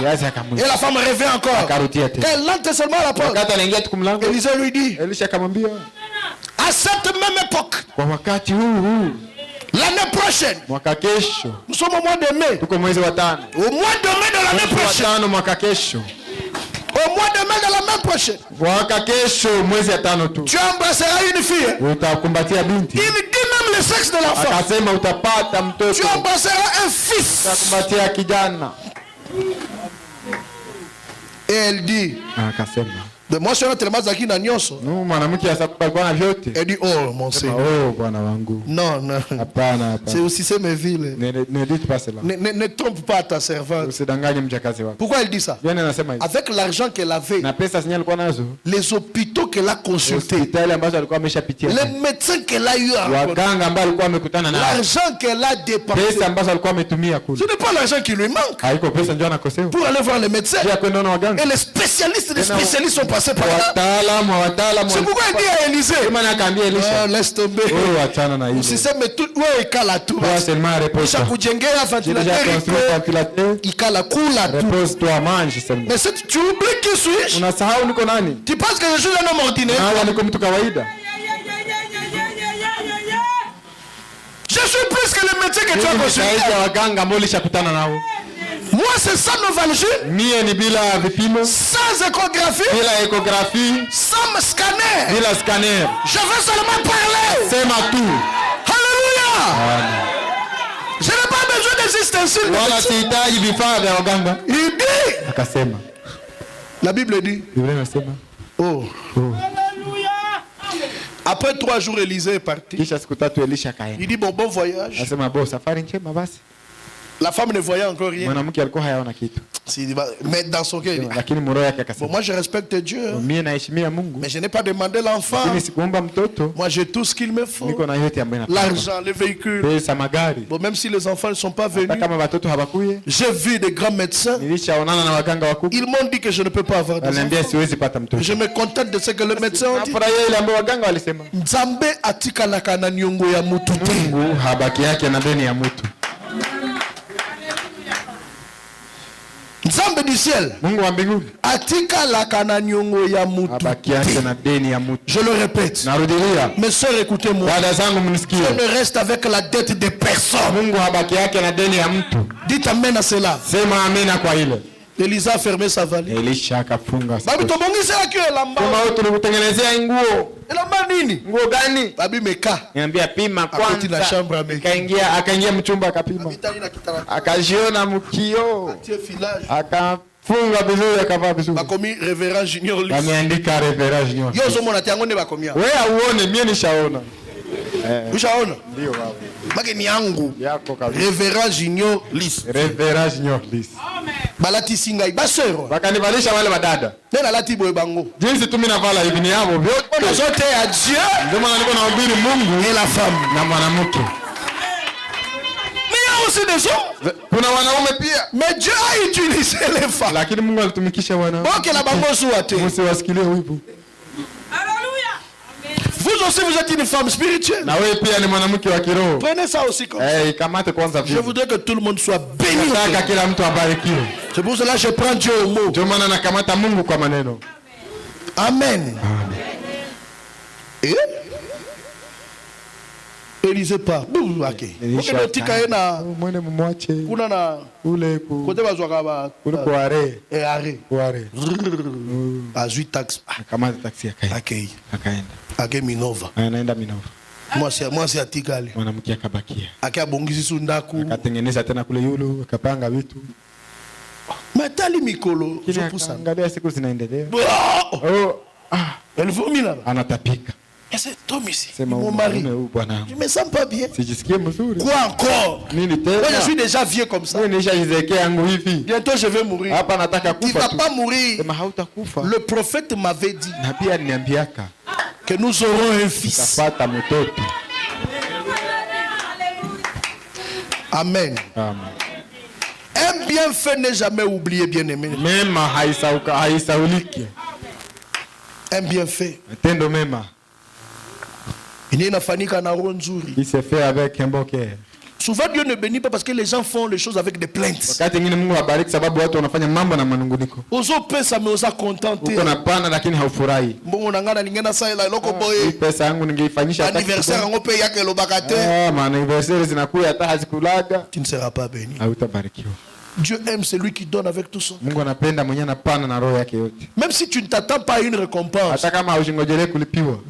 Et la femme revient encore. Elle entre seulement à la porte. Wakati anaingia tu kumlango. Élisée lui dit. Elisha akamwambia. À cette même époque. Kwa wakati huu. L'année prochaine. Mwaka kesho. Nous sommes au mois de mai. Tuko mwezi wa 5. Au mois de mai de l'année prochaine. Mwezi wa 5 mwaka kesho. Au mois de mai de l'année prochaine. Mwaka kesho mwezi wa 5 tu. Tu embrasseras une fille. Utakumbatia binti. Il dit même le sexe de l'enfant. Akasema utapata mtoto. Tu embrasseras un fils. Utakumbatia kijana. Et elle dit. Akasema. De moi sur tellement zaki na nyonso. No mwanamke asabwa na vyote. Elle dit oh mon Seigneur. Oh bwana wangu. Non non. Hapana. C'est aussi c'est mes villes. Ne dites pas cela. Ne trompe pas ta servante. Usidanganye mjakazi wako. Pourquoi elle dit ça? Viens anasema hivi. Avec l'argent qu'elle avait. Na pesa zenye alikuwa nazo. Les hôpitaux qu'elle a consultés. Hospitali ambazo alikuwa ameshapitia. Les médecins qu'elle a eu à waganga ambao alikuwa amekutana nao. L'argent qu'elle a dépensé. Pesa ambazo alikuwa ametumia kule. Ce n'est pas l'argent qui lui manque. Haiko pesa ndio anakosewa. Pour aller voir les médecins. Et les spécialistes sont passés par là. C'est pourquoi il dit à Élisée. Laisse tomber. Usiseme tu wewe ikala tu. Kisha kujengea ventilateur. Ikala kula tu. Repose-toi, mange seulement. Mais tu oublies qui suis-je? Unasahau niko nani? Tu penses que je suis un homme ordinaire? Niko mtu kawaida. Je suis plus que les médecins que tu as consultés. Waganga ambao ulishakutana nao. Moi c'est sans novalgie. Mie ni bila vipimo. Sans échographie. Bila échographie. Sans scanner. Bila scanner. Je veux seulement parler. Sema tu. Alléluia. Amen. Je n'ai pas besoin des ustensiles. Wala sihitaji vifaa vya waganga. Il dit. Akasema. La Bible dit. Biblia inasema. Oh. Après 3 jours Élisée est parti. Kisha siku 3 Elisha kaenda. Il dit bon voyage. Anasema bo safari njema basi. La femme ne voyait encore rien. Mwanamke alikuwa hayaona kitu. Mais dans son cœur, lakini moyo wake akasema. Bon, moi je respecte Dieu. Mimi naheshimia Mungu. Mais je n'ai pas demandé l'enfant. Lakini sikuomba mtoto. Moi j'ai tout ce qu'il me faut. Niko na yote ambayo nataka. L'argent, les véhicules. Pesa, magari. Bon, même si les enfants ne sont pas venus. Kama watoto hawakuye. J'ai vu des grands médecins. Nilishaonana na waganga wakubwa. Ils m'ont dit que je ne peux pas avoir des enfants. Siwezi pata mtoto. Je me contente de ce que le médecin a dit. Nafurahia ile ambayo waganga walisema. Nzambe atikalaka na nyongo ya mutu. Mungu habaki yake na deni ya mtu. Nzambe du ciel. Mungu wa mbinguni. Atika la kana nyongo ya mutu. Habaki yake na deni ya mtu. Je le répète. Narudilia. Mes sœurs, écoutez-moi. Dada zangu mnisikie. Je ne reste avec la dette de personne. Mungu habaki yake na deni ya mtu. Dites amen à cela. Sema amena kwa ile. Elisa a fermé sa valise. Elisha akafunga. Babi tobongisa yake elamba. Kama wewe tulikutengenezea nguo. Elamba nini? Nguo gani? Babi meka. Niambia pima kwanza. Akaingia mchumba akapima. Akajiona mkio. Akafunga vizuri akavaa vizuri. Bakomi Révérend Junior Lys. Ameandika Révérend Junior. Yo somo na tiango ne bakomia. Wewe auone mimi nishaona. Ushaona? Ndio baba. Mageni yangu. Yako kabisa. Révérend Junior Lis. Révérend Junior Lis. Balati singai basero. Bakanivalisha wale wadada. Nena lati boy bango. Jinsi tu mimi navala hivi ni yao vyote. On zote ya Dieu. Ndio maana niko nahubiri Mungu et la femme na mwanamke. Mais il y a aussi des hommes. Kuna wanaume pia. Mais Dieu a utilisé les femmes. Lakini Mungu alitumikisha wanaume. Boke la bango suate. Msiwasikilie wivu. Vous aussi vous êtes une femme spirituelle. Na wewe pia ni mwanamke wa kiroho. Prenez ça aussi comme ça. Kamate kwanza Je voudrais que tout le monde soit béni. Nataka kila mtu abarikiwe. C'est pour cela que je prends Dieu au mot. Ndio maana nakamata Mungu kwa maneno. Amen. Et Élisée part. OK. Uketika ena mwene mumwache. Kuna na ule ku. Kote bazwaka ba. Kule kuare. Are. Kuare. Azui taxi. Akamata taxi akaenda. Akaenda Minova. Anaenda Minova. Mwasi atikale. Mwanamke akabakia. Akabongisi sundaku. Akatengeneza tena kule yulu, akapanga vitu. Matali mikolo. Angalia siku zinaendelea. Elle vomit là. Anatapika. Et c'est Tom ici. C'est mon mari. Je me sens pas bien. Quoi encore? Moi je suis déjà vieux comme ça. Bientôt je vais mourir. Tu ne vas pas mourir. Le prophète m'avait dit que nous aurons un fils. Amen. Un bienfait n'est jamais oublié, bien aimé. Un bienfait. Il s'est fait avec un bouquet. Souvent Dieu ne bénit pas parce que les gens font les choses avec des plaintes. Ozo pesa me oza contenter. Anniversaire ngo pe yake lobakate. Tu ne seras pas béni. Dieu aime celui qui donne avec tout son. Même si tu ne t'attends pas à une récompense,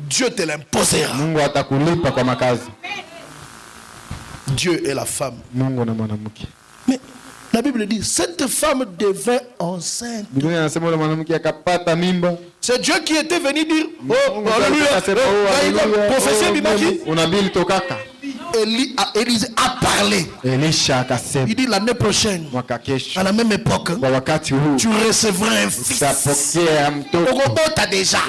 Dieu te l'imposera. Dieu est la femme. Mais la Bible dit, cette femme devint enceinte. C'est Dieu qui était venu dire, oh, alléluia, prophétie Bimaki. Élisée a parlé. Il dit l'année prochaine, à la même époque, tu recevras un fils. T'as déjà.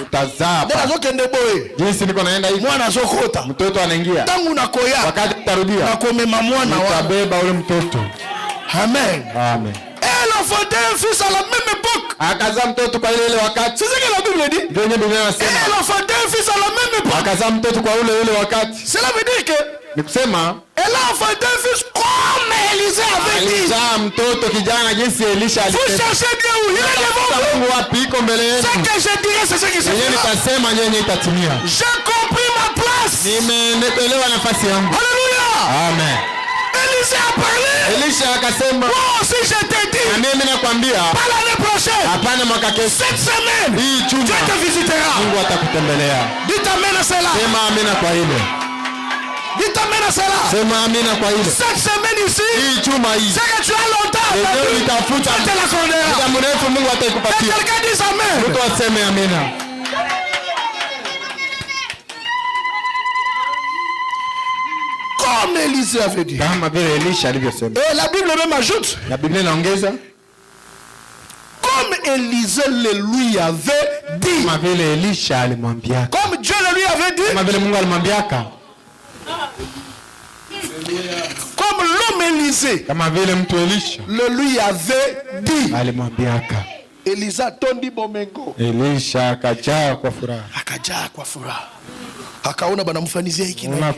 Amen. Amen. Elle a enfanté un fils à la même époque. C'est ce que la Bible dit. Elle a enfanté un fils à la même époque. Cela veut dire que elle a enfanté un fils comme Élisée avait dit. Vous cherchez Dieu où? Il est devant vous. Ce que je dirais, c'est ce qui se fera. J'ai compris ma place. Alléluia. Amen. Élisée a parlé. Moi aussi je t'ai dit. Pas l'année prochaine. Cette semaine, Dieu te visitera. Dites amen à cela. Dites amen à cela. Cette semaine ici, c'est que tu as longtemps attendu. Dieu te l'accordera. Et quelqu'un dit amen. Comme Élisée avait dit. Et la Bible même ajoute. Comme Élisée le lui avait dit. Comme Dieu le lui avait dit. Comme l'homme Élisée le lui avait dit. Élisée tondi bomengo. Akajaa kwa furaha. Akaona banamfanizia hiki na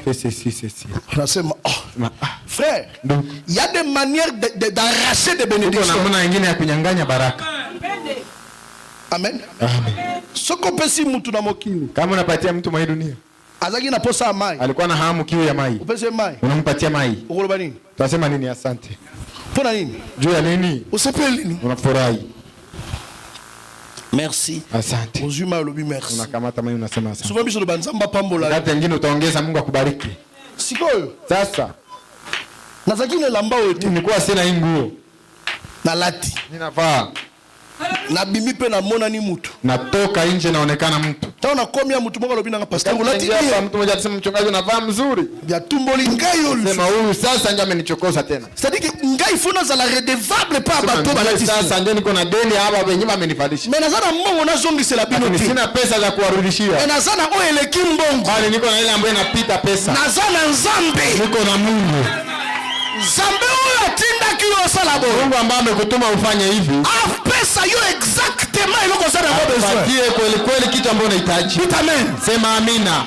anasema frère, il y a des manières d'arracher des bénédictions. Amen. Soko pesi mtu na mokili. Kama unapatia mtu mwa dunia. Azaki na posa mai. Alikuwa na hamu kiu ya mai. Upese mai. Unampatia mai. Ukoroba nini? Tunasema nini asante? Pona nini? Juu ya nini? Usipeli nini? Unafurahi. Merci. Asante. Uzima olobi merci. Unakamata mai unasema asante. Souvent biso do banzamba pambola. Wakati wengine utaongeza Mungu akubariki. Sikoyo. Sasa. Nazaki ne lamba wetu. Nilikuwa sina hii nguo. Na lati. Ninavaa. Na bimi pe na mona ni mtu. Natoka nje naonekana mtu. Taona komia mtu mmoja alobina pastor ngolati. Mtu mmoja alisema mchungaji unavaa mzuri. Ya tumbo lingayo. Sema huyu sasa ndio amenichokoza tena. C'est-à-dire que ngai funa za la redevable pas bato balati. Sasa ndio niko na deni hapa wenyewe amenivalisha. Mais nazana mbongo na zongi c'est la binoti. Sina pesa za kuwarudishia. Et nazana o eleki mbongo. Bali niko na ile ambayo inapita pesa. Nazana nzambe. Niko na Mungu. Zambe huyo atinda kiyo sala bo. Mungu ambaye amekutuma ufanye hivi. Pesa yo exactement ile kwa sana kwa besoin. Patie kweli kweli kitu ambacho unahitaji. Dites amen. Sema amina.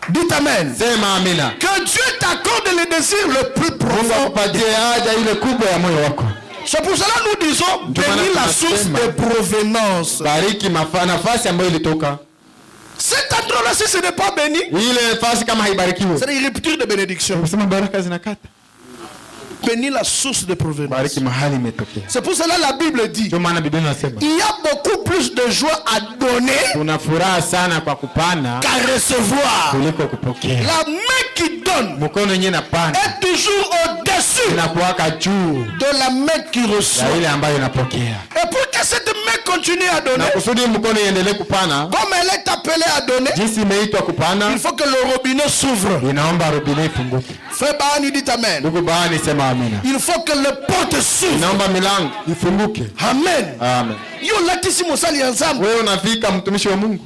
Dites amen. Sema amina. Que Dieu t'accorde le désir le plus profond. Mungu akupatie haja ile kubwa ya moyo wako. C'est pour cela nous disons bénis la source de provenance. Bariki nafasi ambayo ilitoka. Cet endroit-là si ce n'est pas béni, ile nafasi kama haibarikiwe. C'est une rupture de bénédiction. Unasema baraka zinakata. Bénis la source de provenance. Bariki mahali imetokea. C'est pour cela la Bible dit. Ndio maana Biblia inasema. Il y a beaucoup plus de joie à donner. Kuna furaha sana kwa kupana qu'à recevoir. Kuliko kupokea. La main qui donne mkono yenyewe inapana est toujours au-dessus inakuwaka juu de la main qui reçoit. Ya ile ambayo inapokea. Et pour que cette main continue à donner, na kusudi mkono iendelee kupana, comme elle est appelée à donner, jinsi imeitwa kupana, il faut que le robinet s'ouvre. Inaomba robinet ifunguke. Frère Bahani dit amen. Ndugu Bahani sema amina. Il faut que le porte s'ouvre. Inaomba milango ifunguke. Amen. Amen. Yo latisi mosali ensemble. Wewe unafika mtumishi wa Mungu.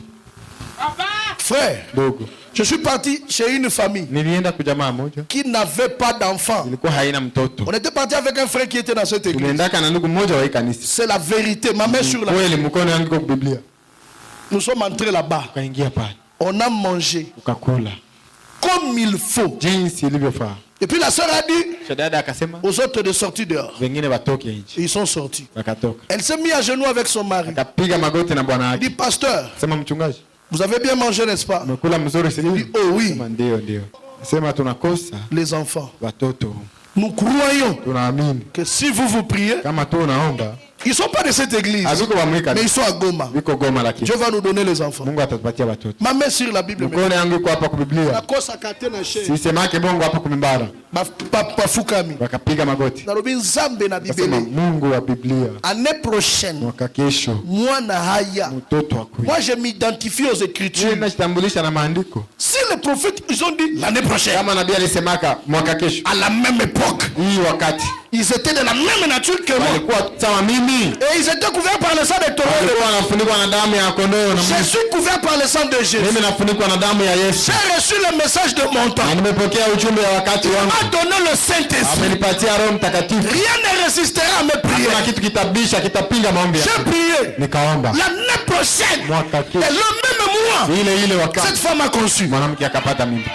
Frère, ndugu, je suis parti chez une famille nilienda kwa jamaa moja qui n'avait pas d'enfant. Ilikuwa haina mtoto. On était parti avec un frère qui était dans cette église. Tuliendaka na ndugu mmoja wa kanisa. C'est la vérité, ma main sur la kweli mkono yangu kwa Biblia. Nous sommes entrés là-bas. Tukaingia pale. On a mangé. Ukakula. Comme il faut. Jinsi ilivyofaa. Et puis la sœur a dit Shadada akasema aux autres de sortir dehors. Wengine watoke nje. Ils sont sortis. Wakatoka. Elle s'est mise à genoux avec son mari. Akapiga magoti na bwana wake. Dit pasteur. Sema mchungaji. Vous avez bien mangé, n'est-ce pas? Mekula mzuri sisi. Oh oui. Sema ndio. Sema tunakosa les enfants. Watoto. Nous croyons tunaamini que si vous priez, kama tu unaomba, ils ne sont pas de cette église, mais ils sont à Goma. Dieu va nous donner les enfants. Mungu atatupatia watoto. Ma main sur la Bible. Mkono yangu iko hapa kwa Biblia. Nakosa katena shehe. Si semake bongo hapa kumimbara. Bafukami. Wakapiga magoti. Narobi nzambe na Biblia. Mungu wa Biblia. Année prochaine. Mwaka kesho. Mwana haya. Mtoto akuja. Moi je m'identifie aux écritures. Mimi najitambulisha na maandiko. Si les prophètes ils ont dit l'année prochaine. Kama nabii alisemaka mwaka kesho. À la même époque. Hii wakati. Ils étaient de la même nature que moi. Walikuwa sawa mimi. Et ils étaient couverts par le sang de taureau. Walikuwa wanafunikwa na damu ya kondoo na Je suis couvert par le sang de Jésus. Mimi nafunikwa na damu ya Yesu. J'ai reçu le message de mon temps. Na nimepokea ujumbe wa wakati wangu. Il m'a donné le Saint-Esprit. Amenipatia Roho Mtakatifu. Rien ne résistera à mes prières. Hakuna kitu kitabisha kitapinga maombi yangu. J'ai prié. Nikaomba. L'année prochaine. Mwaka kesho. Et le même mois. Ile wakati. Cette femme a conçu. Mwanamke akapata mimba.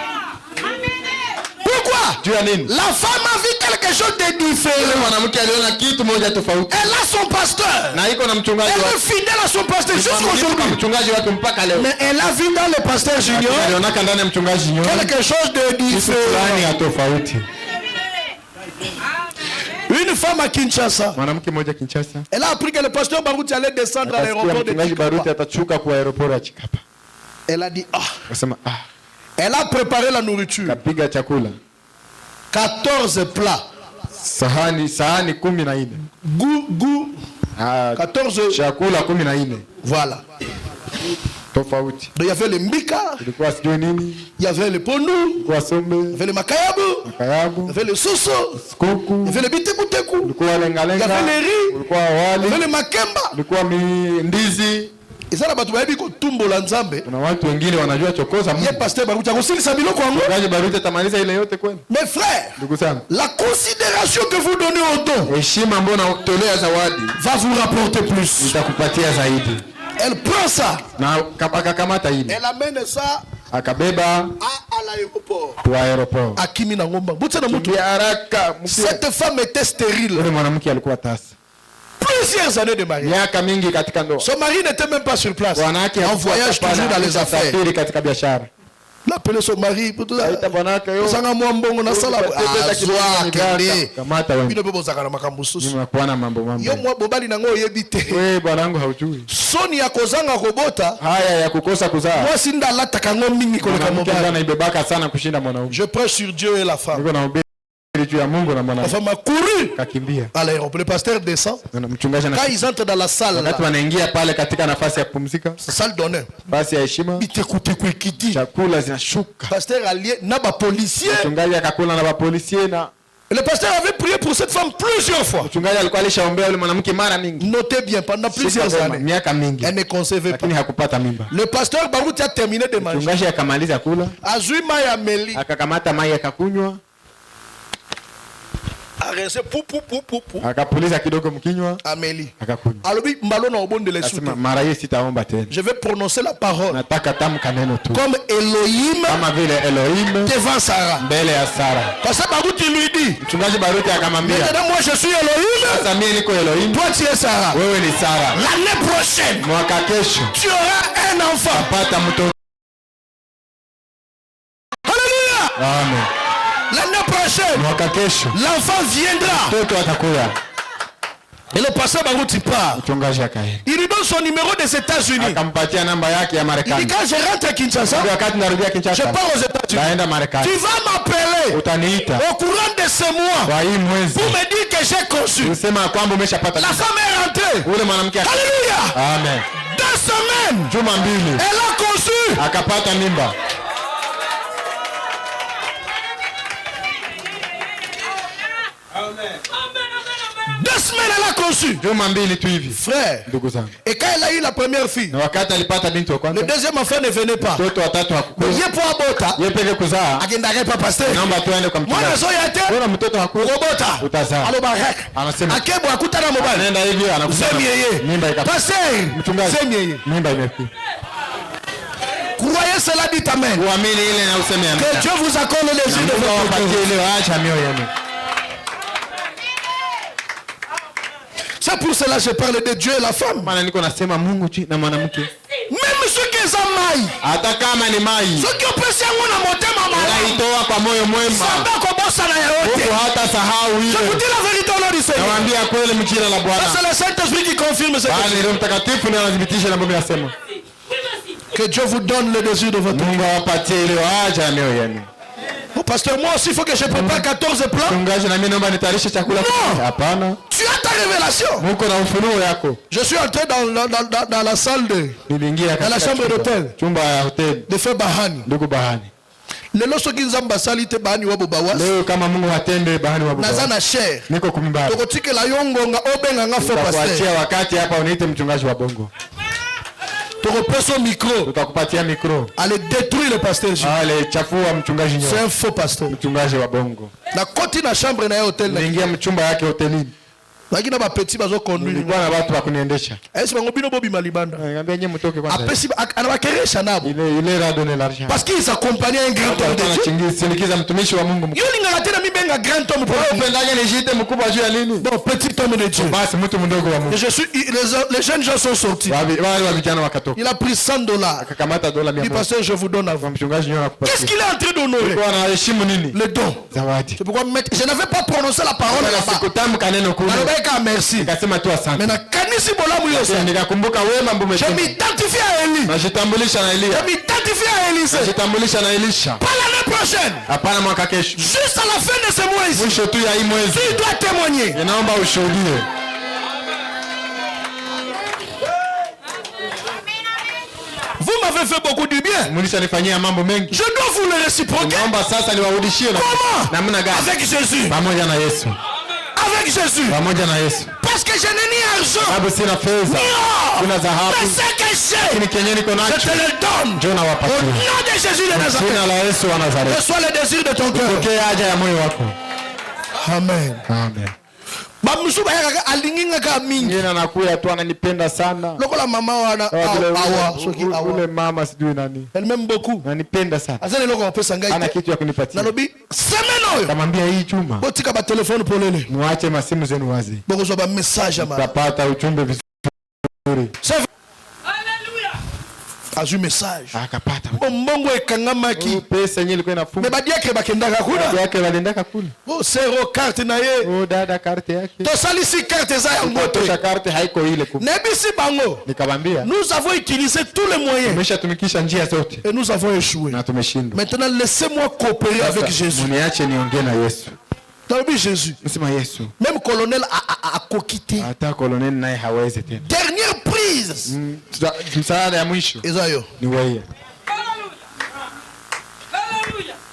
Pourquoi? La femme a vu quelque chose de différent. Mwanamke aliona kitu moja tofauti. Elle a son pasteur. Na iko na mchungaji wake. Elle est fidèle à son pasteur jusqu'aujourd'hui. Mchungaji wake mpaka leo. Mais elle a vu dans le pasteur Junior. Aliona ndani ya mchungaji Junior. Quelque chose de différent. Tofauti. Une femme à Kinshasa. Mwanamke mmoja Kinshasa. Elle a appris que le pasteur Baruti allait descendre à l'aéroport de Mchungaji Baruti atachuka kwa aeroport ya Chikapa. Elle a dit Akasema Elle a préparé la nourriture. Kapiga chakula. 14 plats. Sahani 14. Goût 14 chakula 14. Voilà. Tofauti. Donc il y avait le mbika, ilikuwa sijui nini, il y avait le pondu, ilikuwa sombe, il y avait le makayabu, il y avait le soso, skuku, il y avait le bitebuteku, ilikuwa lengalenga, il y avait le riz, ilikuwa wali, il y avait le makemba, ilikuwa ndizi. Isala batu bayebi ko tumbo la nzambe. Kuna watu wengine wanajua chokoza Mungu. Ye pasteur Baruti akosilisa biloko yango. Mchungaji Baruti atamaliza ile yote kwenu. Mes frères, ndugu zangu, la considération que vous donnez au don, heshima ambayo unatolea zawadi, va vous rapporter plus. Itakupatia zaidi. Elle prend ça. Na akakamata ile. Elle amène ça. Akabeba à l'aéroport. Kwa aéroport. Akimi na ngomba. Butana mutu. Haraka. Cette femme était stérile. Yule mwanamke alikuwa tasa. Plusieurs années de mariage. Miaka mingi katika ndoa. Son mari n'était même pas sur place. Wanawake en voyage toujours dans les affaires. Safiri katika biashara. L'appelait son mari pour tout ça. Aita bwanake yo. Sanga mwambongo na sala. Kamata wewe. Bino bebo zakana makambo susu. Nimekuwa na mambo. Yo mwa bobali na ngo yebite. Wewe bwanangu haujui. Soni ya kozanga kobota. Haya ya kukosa kuzaa. Moi sinda lata kango mingi kwa mobali. Mwanamke anaibebaka sana kushinda mwanaume. Je prêche sur Dieu et la femme. Enfin, m'a couru kakimbia. à l'aéroport. Le pasteur descend. Mchungaji Quand ils entrent dans la salle, wakati wanaingia pale katika nafasi ya kupumzika, salle d'honneur, basi ya heshima, chakula zinashuka. Pasteur allié na ba policier. Mchungaji akakula na ba policier na le pasteur avait prié pour cette femme plusieurs fois. Mchungaji alikuwa alishaombea yule mwanamke mara mingi. Notez bien, pendant plusieurs années. Miaka mingi. Elle ne concevait pas. Lakini hakupata mimba. Le pasteur Baruti a terminé de manger. Mchungaji akamaliza kula. Azui mai ya meli. Akakamata mai akakunywa. Arrêté pou. Akapuliza kidogo mkinywa. Ameli. Akakunywa. Alobi mbalo na obonde le soute. Mara hiyo sitaomba tena. Je vais prononcer la parole. Nataka tamka neno tu. Comme Elohim. Kama vile Elohim. Devant Sarah. Mbele ya Sarah. Parce que Baruti lui dit. Mchungaji Baruti akamwambia. Maintenant moi je suis Elohim. Sasa mimi niko Elohim. Toi tu es Sarah. Wewe ni Sarah. L'année prochaine. Mwaka kesho. Tu auras un enfant. Pata mtoto. Alléluia. Amen. L'année prochaine, l'enfant viendra. Et le pasteur Baruti part. Il lui donne son numéro des États-Unis. Il dit quand je rentre à Kinshasa, je pars aux États-Unis. Tu vas m'appeler au courant de ce mois pour me dire que j'ai conçu. La femme est rentrée. Alléluia. Amen. 2 semaines. Elle a conçu. 2 semaines elle a conçu. Frère. Et quand elle a eu la première fille, le deuxième enfant ne venait pas. Il est pour abota. Agendare pas pasteur. Moi je suis été. Robota. Allo barak. Akebo akutana mobile. Zemieye. Pasteur. Zemieye. Croyez cela, dit amen. Que Dieu vous accorde les yeux de votre cœur. C'est pour cela que je parle de Dieu et la femme. Même ceux qui sont maïs. Ceux qui ont passé un motema malade. Je vous dis la vérité au nom du Seigneur. C'est le Saint-Esprit qui confirme ce que je dis. Que Dieu vous donne le désir de votre cœur. Oh, pasteur, moi aussi il faut que je prépare 14 plans. Non. Tu as ta révélation. Je suis entré dans la salle dans la chambre d'hôtel de Frère Bahani. Lelo soki nzamba salite bahani wabo bawas. Leo kama Mungu atende bahani wabo bawas. Nazana share. Niko kumimbara. Tokotike la yongonga obenga nga fo pasteur. Tutakuachia wakati hapa uniite mchungaji wa bongo. Tokopesa micro. Tutakupatia micro. Allez détruire le pasteur. Allez chafua mchungaji nyo. C'est un faux pasteur. Mchungaji wa bongo. Na koti na chambre na hotel na. Niingia mchumba yake hotelini. Lakini ba petit bazo conduire. Bwana watu wa kuniendesha. Esi bango bino bobi malibanda. Ngambia nyinyi mtoke kwanza. Apesi anawakeresha nabo. Il a donné l'argent. Parce qu'il s'accompagnait un grand homme de Dieu. Sindikiza mtumishi wa Mungu mkubwa. Yoni ngala tena mimi benga grand homme. Upendaje nijiite mkubwa juu ya nini? Non, petit homme de Dieu. Basi mtu mdogo wa Mungu. Je suis les jeunes gens sont sortis. Wale wa vijana wakatoka. Il a pris $100. Akakamata dola 100. Le pasteur je vous donne avant. Mchungaji nyona kupatia. Qu'est-ce qu'il est en train d'honorer? Kwa anaheshimu nini? Le don. Zawadi. C'est pourquoi je n'avais pas prononcé la parole là-bas. Sikutamka neno kule. Alobeka merci. Akasema tu asante. Mais na kanisi bolamu yosa. Nikakumbuka wema ambao umetenda. Je m'identifie à Élie. Najitambulisha na Elia. Je m'identifie à Élisée. Najitambulisha na Elisha. Pas l'année prochaine. Hapana mwaka kesho. Juste à la fin de ce mois ici. Mwisho tu ya hii mwezi. Tu dois témoigner. Ninaomba ushuhudie. Vous m'avez fait beaucoup du bien. Mlishanifanyia mambo mengi. Je dois vous le réciproquer. Naomba sasa niwarudishie. Comment? Namna gani? Avec Jésus. Pamoja na Yesu. Avec Jésus. Pamoja na Yesu. Parce que je n'ai ni argent. Sababu sina fedha. Sina dhahabu. Mais ce que j'ai. Lakini kenye niko nacho. Je te le donne. Njoo nawapatia. Au nom de Jésus de Nazareth. Jina la Yesu wa Nazareth. Reçois le désir de ton cœur. Pokea haja ya moyo wako. Amen. Amen. Bamusuba yaka alinginga ka mingi. Yeye anakuya tu ananipenda sana. Lokola mama wana awa soki awa. Ule mama sijui nani. Elle m'aime beaucoup. Ananipenda sana. Azana loko pesa ngai. Ana kitu ya kunipatia. Nalobi semaine oyo. Kamwambia hii chuma. Botika ba telefone polele. Muache masimu zenu wazi. Boko ba message ama. Utapata ujumbe vizuri. Azu message. Akapata. Mbongo ekangamaki. Pesa yenyewe ilikuwa inafunga. Mebadi yake bakendaka kuna. Mebadi yake waliendaka kule. Oh zero carte na ye. Oh dada carte yake. To salisi carte za yango to. Tosha carte haiko ile kubwa. Nebisi bango. Nikamwambia. Nous avons utilisé tous les moyens. Tumeshatumikisha njia zote. Et nous avons échoué. Na tumeshindwa. Maintenant laissez-moi coopérer avec Jésus. Mniache niongee na Yesu. Jésus. Même colonel a quitté. Dernière prise.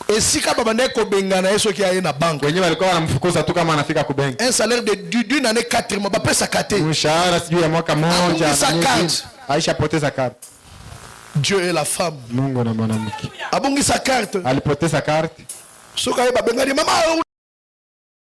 Et si Kababandeko Bengana est ce qui a une banque, un salaire d'une année 4 mois, après sa carte. Dieu et la femme. Abongi sa carte. Alipoteza carte. Soka yeba bengani mama